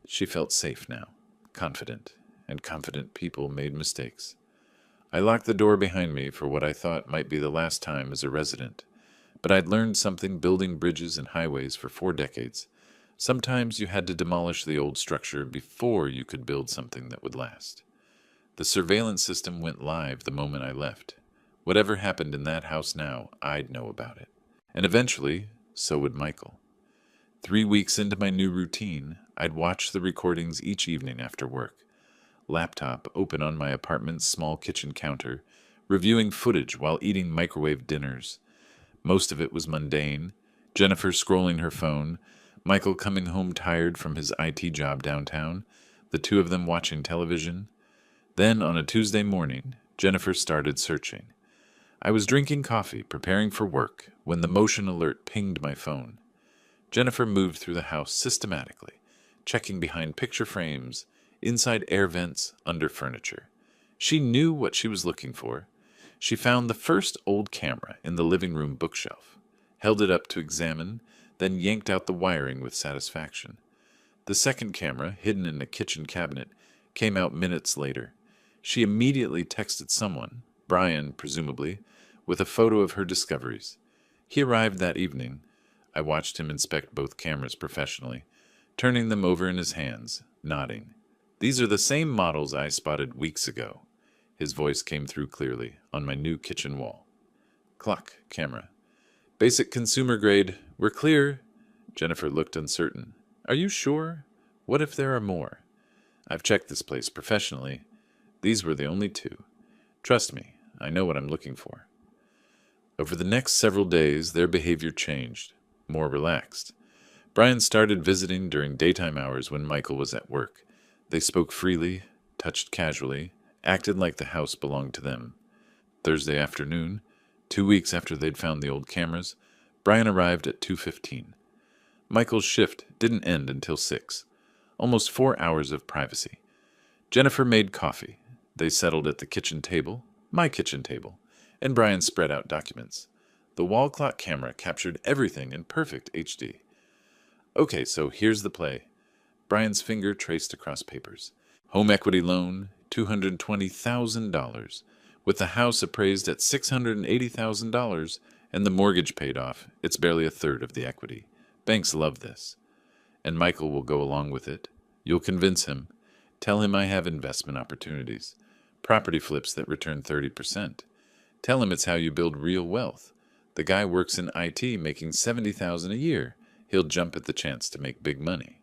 She felt safe now, confident, and confident people made mistakes. I locked the door behind me for what I thought might be the last time as a resident, but I'd learned something building bridges and highways for 4 decades. Sometimes you had to demolish the old structure before you could build something that would last. The surveillance system went live the moment I left. Whatever happened in that house now, I'd know about it. And eventually, so would Michael. 3 weeks into my new routine, I'd watch the recordings each evening after work. Laptop open on my apartment's small kitchen counter, reviewing footage while eating microwave dinners. Most of it was mundane. Jennifer scrolling her phone, Michael coming home tired from his IT job downtown, the 2 of them watching television. Then, on a Tuesday morning, Jennifer started searching. I was drinking coffee, preparing for work, when the motion alert pinged my phone. Jennifer moved through the house systematically, checking behind picture frames, inside air vents, under furniture. She knew what she was looking for. She found the first old camera in the living room bookshelf, held it up to examine, then yanked out the wiring with satisfaction. The second camera, hidden in a kitchen cabinet, came out minutes later. She immediately texted someone, Brian presumably, with a photo of her discoveries. He arrived that evening. I watched him inspect both cameras professionally, turning them over in his hands, nodding. "These are the same models I spotted weeks ago." His voice came through clearly on my new kitchen wall. Clock, camera. "Basic consumer grade. We're clear." Jennifer looked uncertain. "Are you sure? What if there are more?" "I've checked this place professionally. These were the only two. Trust me, I know what I'm looking for." Over the next several days, their behavior changed, more relaxed. Brian started visiting during daytime hours when Michael was at work. They spoke freely, touched casually, acted like the house belonged to them. Thursday afternoon, 2 weeks after they'd found the old cameras, Brian arrived at 2:15. Michael's shift didn't end until 6. Almost 4 hours of privacy. Jennifer made coffee. They settled at the kitchen table, my kitchen table, and Brian spread out documents. The wall clock camera captured everything in perfect HD. "Okay, so here's the play." Brian's finger traced across papers. "Home equity loan, $220,000. With the house appraised at $680,000 and the mortgage paid off, it's barely a third of the equity. Banks love this. And Michael will go along with it. You'll convince him. Tell him I have investment opportunities. Property flips that return 30%. Tell him it's how you build real wealth. The guy works in IT making $70,000 a year. He'll jump at the chance to make big money."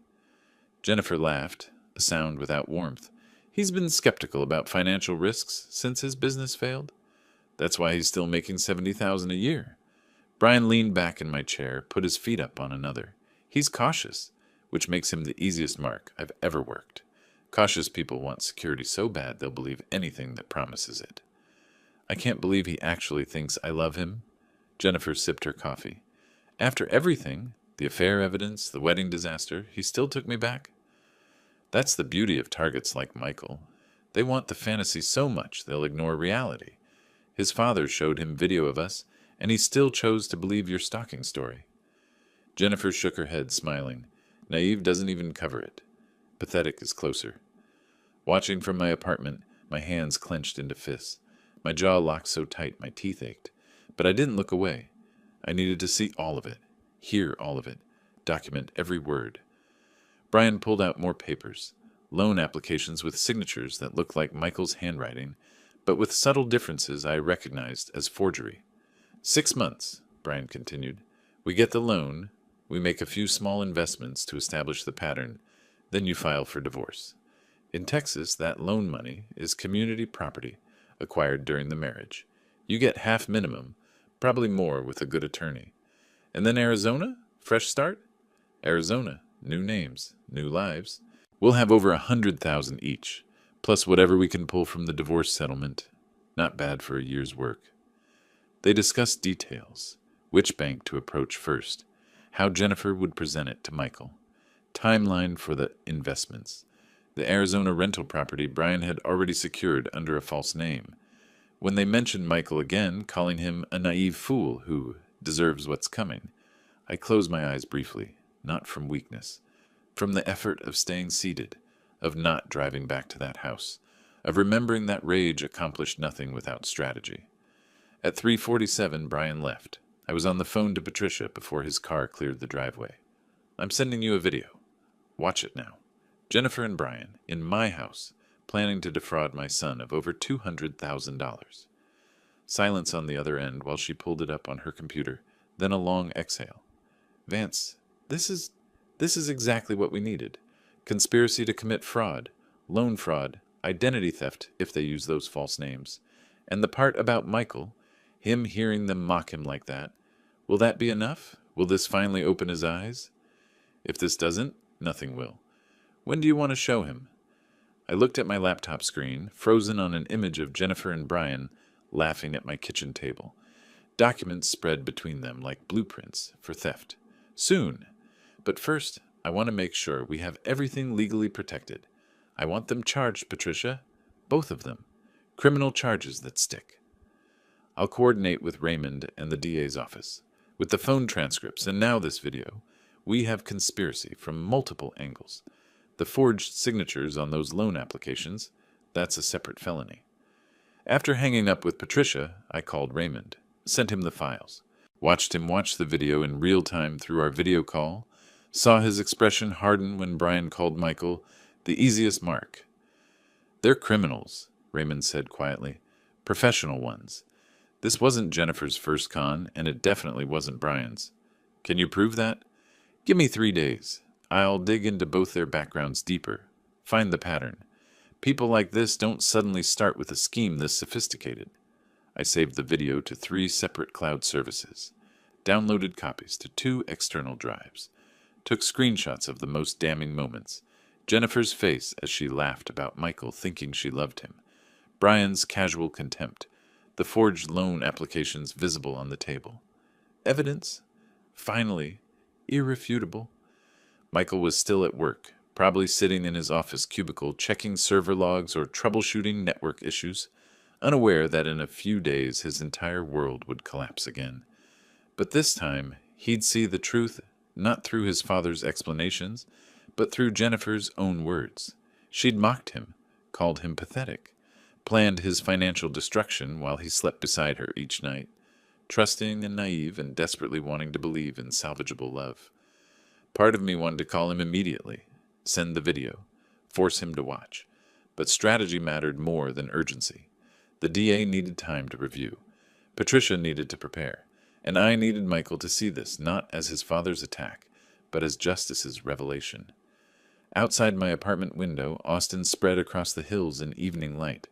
Jennifer laughed, a sound without warmth. "He's been skeptical about financial risks since his business failed. That's why he's still making $70,000 a year." Brian leaned back in my chair, put his feet up on another. "He's cautious, which makes him the easiest mark I've ever worked. Cautious people want security so bad they'll believe anything that promises it." "I can't believe he actually thinks I love him." Jennifer sipped her coffee. "After everything, the affair evidence, the wedding disaster, he still took me back." "That's the beauty of targets like Michael. They want the fantasy so much they'll ignore reality. His father showed him video of us, and he still chose to believe your stalking story." Jennifer shook her head, smiling. "Naive doesn't even cover it. Pathetic is closer." Watching from my apartment, my hands clenched into fists. My jaw locked so tight my teeth ached. But I didn't look away. I needed to see all of it, hear all of it, document every word. Brian pulled out more papers, loan applications with signatures that looked like Michael's handwriting, but with subtle differences I recognized as forgery. 6 months, Brian continued. We get the loan, we make a few small investments to establish the pattern, then you file for divorce. In Texas, that loan money is community property acquired during the marriage. You get half minimum, probably more with a good attorney. And then Arizona? Fresh start? Arizona, new names, new lives. We'll have over 100,000 each, plus whatever we can pull from the divorce settlement. Not bad for a year's work. They discussed details, which bank to approach first, how Jennifer would present it to Michael, timeline for the investments. The Arizona rental property Brian had already secured under a false name. When they mentioned Michael again, calling him a naive fool who deserves what's coming, I closed my eyes briefly, not from weakness, from the effort of staying seated, of not driving back to that house, of remembering that rage accomplished nothing without strategy. At 3:47, Brian left. I was on the phone to Patricia before his car cleared the driveway. I'm sending you a video. Watch it now. Jennifer and Brian, in my house, planning to defraud my son of over $200,000. Silence on the other end while she pulled it up on her computer, then a long exhale. Vance, this is exactly what we needed. Conspiracy to commit fraud, loan fraud, identity theft if they use those false names. And the part about Michael, him hearing them mock him like that, will that be enough? Will this finally open his eyes? If this doesn't, nothing will. When do you want to show him? I looked at my laptop screen, frozen on an image of Jennifer and Brian laughing at my kitchen table. Documents spread between them like blueprints for theft. Soon. But first, I want to make sure we have everything legally protected. I want them charged, Patricia. Both of them. Criminal charges that stick. I'll coordinate with Raymond and the DA's office. With the phone transcripts and now this video, we have conspiracy from multiple angles. The forged signatures on those loan applications, that's a separate felony. After hanging up with Patricia, I called Raymond, sent him the files, watched him watch the video in real time through our video call, saw his expression harden when Brian called Michael the easiest mark. They're criminals, Raymond said quietly. Professional ones. This wasn't Jennifer's first con, and it definitely wasn't Brian's. Can you prove that? Give me 3 days. I'll dig into both their backgrounds deeper. Find the pattern. People like this don't suddenly start with a scheme this sophisticated. I saved the video to 3 separate cloud services, downloaded copies to 2 external drives, took screenshots of the most damning moments, Jennifer's face as she laughed about Michael thinking she loved him, Brian's casual contempt, the forged loan applications visible on the table. Evidence? Finally, irrefutable. Michael was still at work, probably sitting in his office cubicle checking server logs or troubleshooting network issues, unaware that in a few days his entire world would collapse again. But this time, he'd see the truth not through his father's explanations, but through Jennifer's own words. She'd mocked him, called him pathetic, planned his financial destruction while he slept beside her each night, trusting and naive and desperately wanting to believe in salvageable love. Part of me wanted to call him immediately, send the video, force him to watch. But strategy mattered more than urgency. The DA needed time to review. Patricia needed to prepare. And I needed Michael to see this not as his father's attack, but as justice's revelation. Outside my apartment window, Austin spread across the hills in evening light.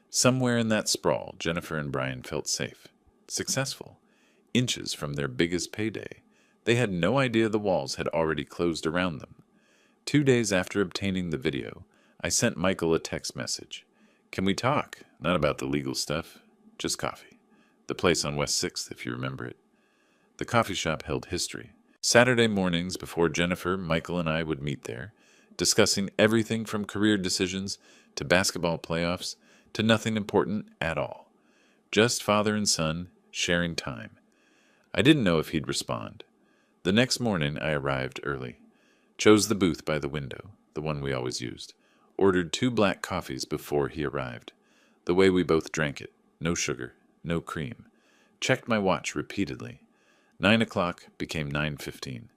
Somewhere in that sprawl, Jennifer and Brian felt safe, successful, inches from their biggest payday. They had no idea the walls had already closed around them. 2 days after obtaining the video, I sent Michael a text message. Can we talk? Not about the legal stuff, just coffee. The place on West 6th, if you remember it. The coffee shop held history. Saturday mornings before Jennifer, Michael, and I would meet there, discussing everything from career decisions to basketball playoffs to nothing important at all. Just father and son sharing time. I didn't know if he'd respond. The next morning I arrived early. Chose the booth by the window, the one we always used. Ordered 2 black coffees before he arrived. The way we both drank it. No sugar, no cream. Checked my watch repeatedly. 9 o'clock became 9:15.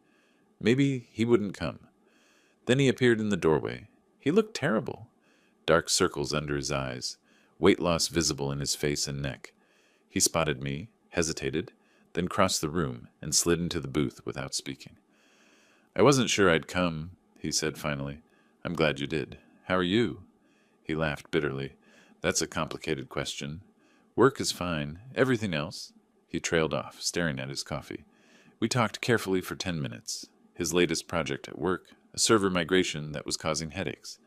Maybe he wouldn't come. Then he appeared in the doorway. He looked terrible. Dark circles under his eyes, weight loss visible in his face and neck. He spotted me, hesitated, then crossed the room and slid into the booth without speaking. I wasn't sure I'd come, he said finally. I'm glad you did. How are you? He laughed bitterly. That's a complicated question. Work is fine. Everything else? He trailed off, staring at his coffee. We talked carefully for 10 minutes. His latest project at work, a server migration that was causing headaches.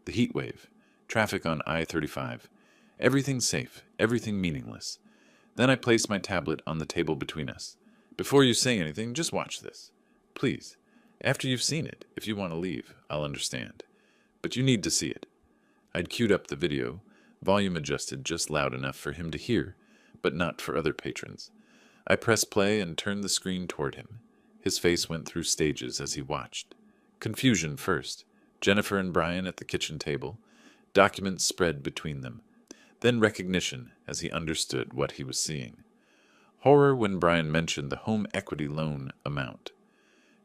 The heat wave, traffic on I-35. Everything safe, everything meaningless. Then I placed my tablet on the table between us. Before you say anything, just watch this. Please. After you've seen it, if you want to leave, I'll understand. But you need to see it. I'd queued up the video, volume adjusted just loud enough for him to hear, but not for other patrons. I pressed play and turned the screen toward him. His face went through stages as he watched. Confusion first. Jennifer and Brian at the kitchen table. Documents spread between them. Then recognition as he understood what he was seeing. Horror when Brian mentioned the home equity loan amount.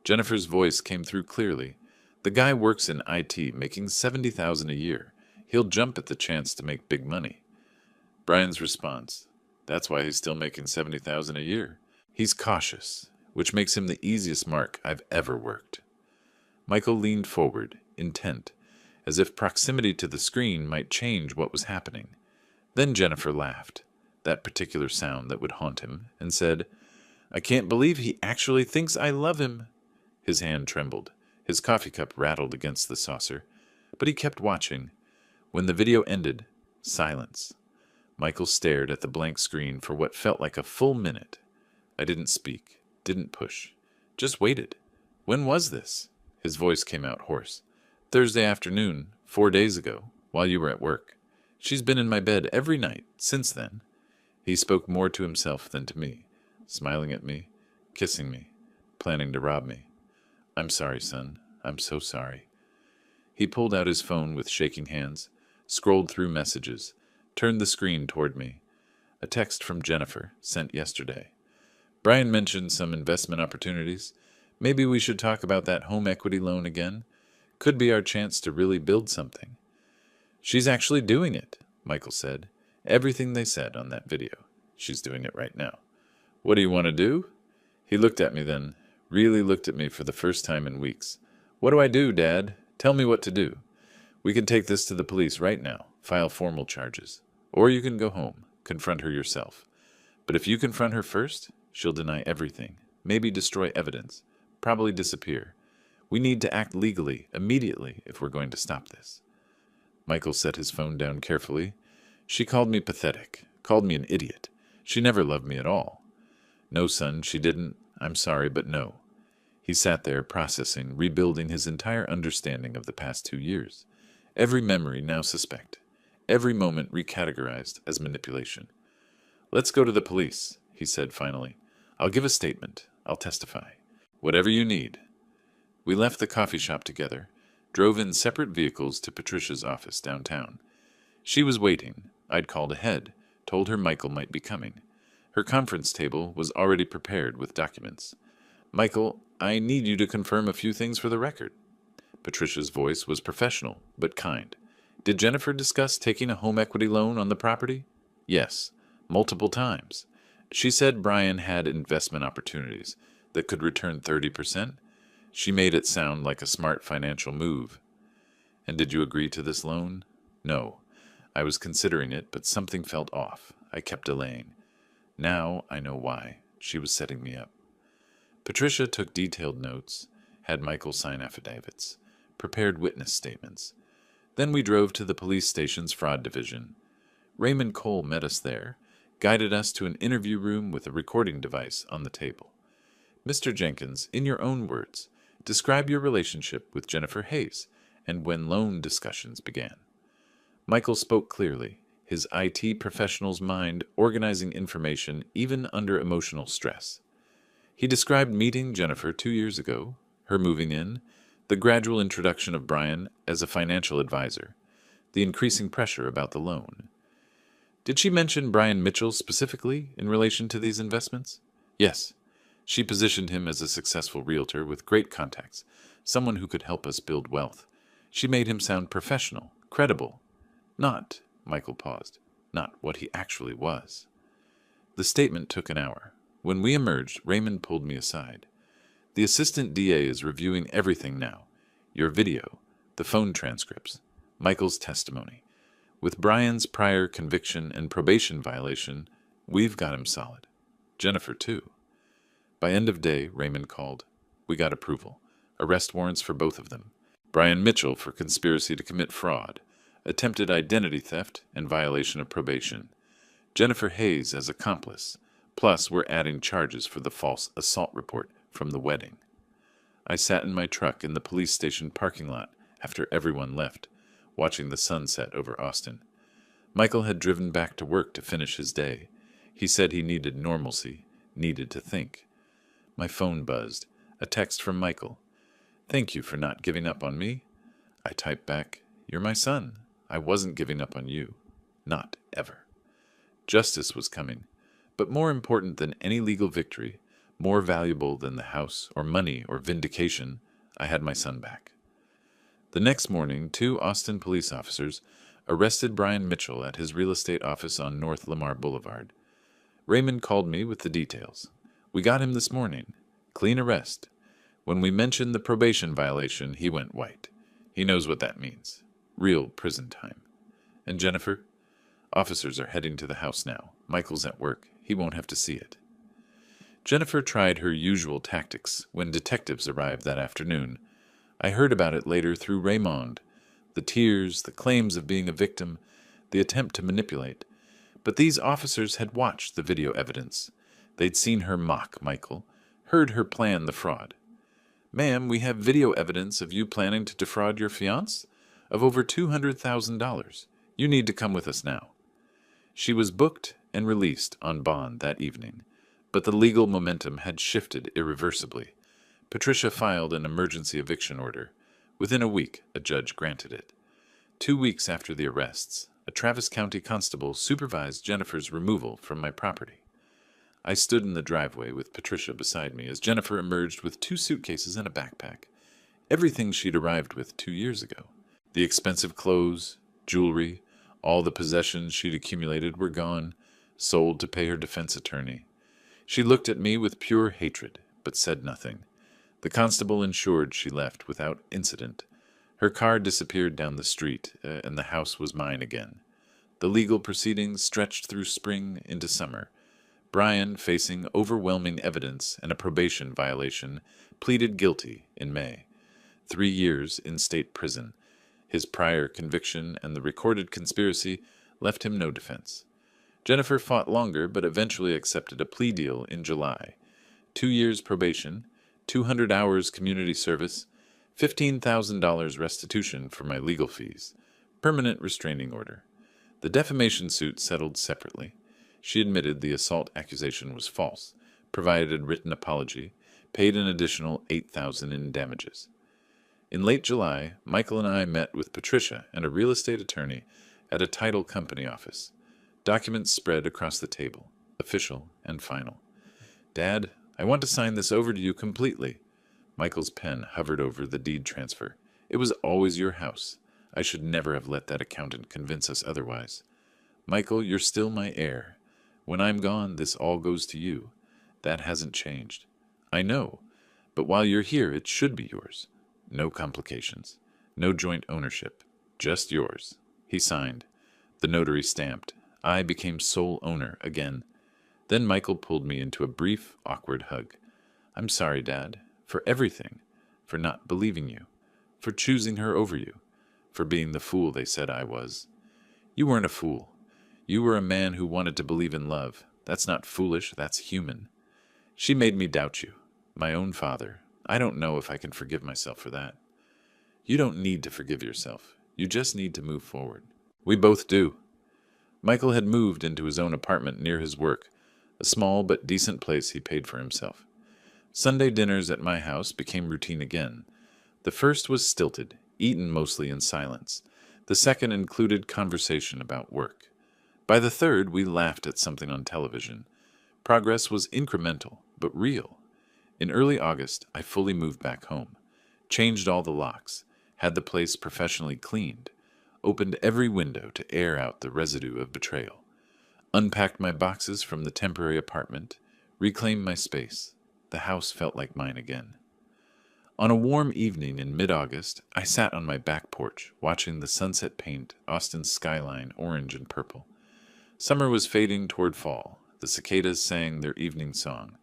Jennifer's voice came through clearly. The guy works in IT, making $70,000 a year. He'll jump at the chance to make big money. Brian's response. That's why he's still making $70,000 a year. He's cautious, which makes him the easiest mark I've ever worked. Michael leaned forward, intent, as if proximity to the screen might change what was happening. Then Jennifer laughed, that particular sound that would haunt him, and said, I can't believe he actually thinks I love him. His hand trembled. His coffee cup rattled against the saucer, but he kept watching. When the video ended, silence. Michael stared at the blank screen for what felt like a full minute. I didn't speak, didn't push, just waited. When was this? His voice came out hoarse. Thursday afternoon, 4 days ago, while you were at work. She's been in my bed every night since then. He spoke more to himself than to me, smiling at me, kissing me, planning to rob me. I'm sorry, son. I'm so sorry. He pulled out his phone with shaking hands, scrolled through messages, turned the screen toward me. A text from Jennifer, sent yesterday. Brian mentioned some investment opportunities. Maybe we should talk about that home equity loan again. Could be our chance to really build something. She's actually doing it, Michael said. Everything they said on that video. She's doing it right now. What do you want to do? He looked at me then, really looked at me for the first time in weeks. What do I do, Dad? Tell me what to do. We can take this to the police right now, file formal charges. Or you can go home, confront her yourself. But if you confront her first, she'll deny everything, maybe destroy evidence, probably disappear. We need to act legally, immediately, if we're going to stop this. Michael set his phone down carefully. She called me pathetic, called me an idiot. She never loved me at all. No, son, she didn't. I'm sorry, but no. He sat there processing, rebuilding his entire understanding of the past 2 years. Every memory now suspect. Every moment recategorized as manipulation. Let's go to the police, he said finally. I'll give a statement. I'll testify. Whatever you need. We left the coffee shop together, drove in separate vehicles to Patricia's office downtown. She was waiting. I'd called ahead, told her Michael might be coming. Her conference table was already prepared with documents. Michael, I need you to confirm a few things for the record. Patricia's voice was professional, but kind. Did Jennifer discuss taking a home equity loan on the property? Yes, multiple times. She said Brian had investment opportunities that could return 30%. She made it sound like a smart financial move. And did you agree to this loan? No. I was considering it, but something felt off. I kept delaying. Now I know why. She was setting me up. Patricia took detailed notes, had Michael sign affidavits, prepared witness statements. Then we drove to the police station's fraud division. Raymond Cole met us there, guided us to an interview room with a recording device on the table. Mr. Jenkins, in your own words, describe your relationship with Jennifer Hayes and when loan discussions began. Michael spoke clearly, his IT professional's mind organizing information even under emotional stress. He described meeting Jennifer 2 years ago, her moving in, the gradual introduction of Brian as a financial advisor, the increasing pressure about the loan. Did she mention Brian Mitchell specifically in relation to these investments? Yes. She positioned him as a successful realtor with great contacts, someone who could help us build wealth. She made him sound professional, credible. Not, Michael paused, not what he actually was. The statement took an hour. When we emerged, Raymond pulled me aside. The assistant DA is reviewing everything now. Your video, the phone transcripts, Michael's testimony. With Brian's prior conviction and probation violation, we've got him solid. Jennifer, too. By end of day, Raymond called. We got approval. Arrest warrants for both of them. Brian Mitchell for conspiracy to commit fraud, attempted identity theft, and violation of probation. Jennifer Hayes as accomplice. Plus, we're adding charges for the false assault report from the wedding. I sat in my truck in the police station parking lot after everyone left, watching the sunset over Austin. Michael had driven back to work to finish his day. He said he needed normalcy, needed to think. My phone buzzed. A text from Michael. Thank you for not giving up on me. I typed back, You're my son. I wasn't giving up on you. Not ever. Justice was coming. But more important than any legal victory, more valuable than the house or money or vindication, I had my son back. The next morning, 2 Austin police officers arrested Brian Mitchell at his real estate office on North Lamar Boulevard. Raymond called me with the details. We got him this morning. Clean arrest. When we mentioned the probation violation, he went white. He knows what that means. Real prison time. And Jennifer? Officers are heading to the house now. Michael's at work. He won't have to see it. Jennifer tried her usual tactics when detectives arrived that afternoon. I heard about it later through Raymond. The tears, the claims of being a victim, the attempt to manipulate. But these officers had watched the video evidence. They'd seen her mock Michael, heard her plan the fraud. Ma'am, we have video evidence of you planning to defraud your fiancé of over $200,000. You need to come with us now. She was booked and released on bond that evening, but the legal momentum had shifted irreversibly. Patricia filed an emergency eviction order. Within a week, a judge granted it. 2 weeks after the arrests, a Travis County constable supervised Jennifer's removal from my property. I stood in the driveway with Patricia beside me as Jennifer emerged with 2 suitcases and a backpack. Everything she'd arrived with 2 years ago. The expensive clothes, jewelry, all the possessions she'd accumulated were gone, sold to pay her defense attorney. She looked at me with pure hatred, but said nothing. The constable ensured she left without incident. Her car disappeared down the street, and the house was mine again. The legal proceedings stretched through spring into summer. Brian, facing overwhelming evidence and a probation violation, pleaded guilty in May. 3 years in state prison. His prior conviction and the recorded conspiracy left him no defense. Jennifer fought longer, but eventually accepted a plea deal in July. 2 years probation, 200 hours community service, $15,000 restitution for my legal fees, permanent restraining order. The defamation suit settled separately. She admitted the assault accusation was false, provided a written apology, paid an additional $8,000 in damages. In late July, Michael and I met with Patricia and a real estate attorney at a title company office. Documents spread across the table, official and final. Dad, I want to sign this over to you completely. Michael's pen hovered over the deed transfer. It was always your house. I should never have let that accountant convince us otherwise. Michael, you're still my heir. When I'm gone, this all goes to you. That hasn't changed. I know, but while you're here, it should be yours. No complications. No joint ownership. Just yours. He signed. The notary stamped. I became sole owner again. Then Michael pulled me into a brief, awkward hug. I'm sorry, Dad, for everything, for not believing you, for choosing her over you, for being the fool they said I was. You weren't a fool. You were a man who wanted to believe in love. That's not foolish, that's human. She made me doubt you, my own father. I don't know if I can forgive myself for that. You don't need to forgive yourself. You just need to move forward. We both do. Michael had moved into his own apartment near his work, a small but decent place he paid for himself. Sunday dinners at my house became routine again. The first was stilted, eaten mostly in silence. The second included conversation about work. By the third, we laughed at something on television. Progress was incremental, but real. In early August, I fully moved back home, changed all the locks, had the place professionally cleaned, opened every window to air out the residue of betrayal, unpacked my boxes from the temporary apartment, reclaimed my space. The house felt like mine again. On a warm evening in mid-August, I sat on my back porch, watching the sunset paint Austin's skyline orange and purple. Summer was fading toward fall. The cicadas sang their evening song.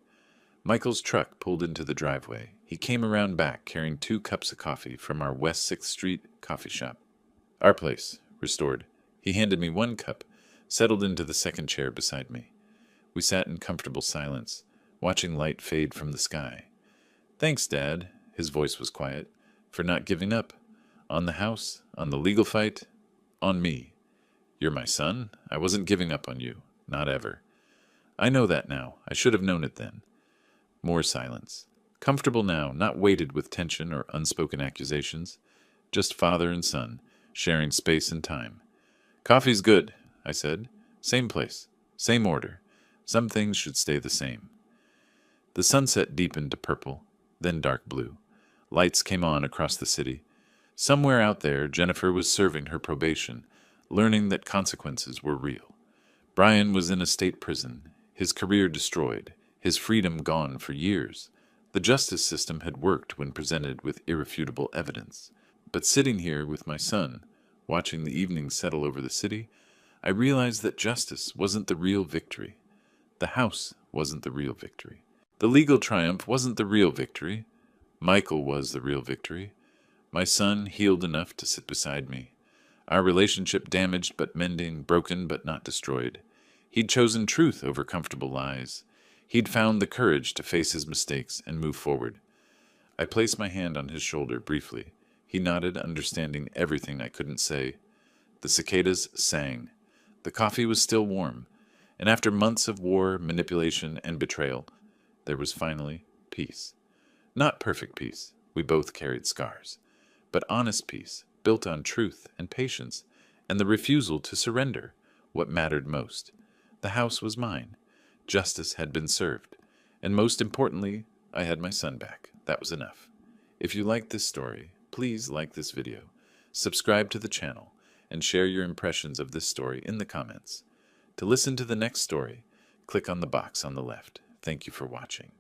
Michael's truck pulled into the driveway. He came around back carrying 2 cups of coffee from our West 6th Street coffee shop. Our place, restored. He handed me 1 cup, settled into the second chair beside me. We sat in comfortable silence, watching light fade from the sky. Thanks, Dad, his voice was quiet, for not giving up. On the house, on the legal fight, on me. You're my son. I wasn't giving up on you. Not ever. I know that now. I should have known it then. More silence. Comfortable now, not weighted with tension or unspoken accusations. Just father and son, sharing space and time. Coffee's good, I said. Same place. Same order. Some things should stay the same. The sunset deepened to purple, then dark blue. Lights came on across the city. Somewhere out there, Jennifer was serving her probation, learning that consequences were real. Brian was in a state prison, his career destroyed, his freedom gone for years. The justice system had worked when presented with irrefutable evidence. But sitting here with my son, watching the evening settle over the city, I realized that justice wasn't the real victory. The house wasn't the real victory. The legal triumph wasn't the real victory. Michael was the real victory. My son healed enough to sit beside me. Our relationship damaged but mending, broken but not destroyed. He'd chosen truth over comfortable lies. He'd found the courage to face his mistakes and move forward. I placed my hand on his shoulder briefly. He nodded, understanding everything I couldn't say. The cicadas sang. The coffee was still warm, and after months of war, manipulation, and betrayal, there was finally peace. Not perfect peace. We both carried scars. But honest peace, built on truth and patience, and the refusal to surrender, what mattered most. The house was mine. Justice had been served. And most importantly, I had my son back. That was enough. If you liked this story, please like this video, subscribe to the channel, and share your impressions of this story in the comments. To listen to the next story, click on the box on the left. Thank you for watching.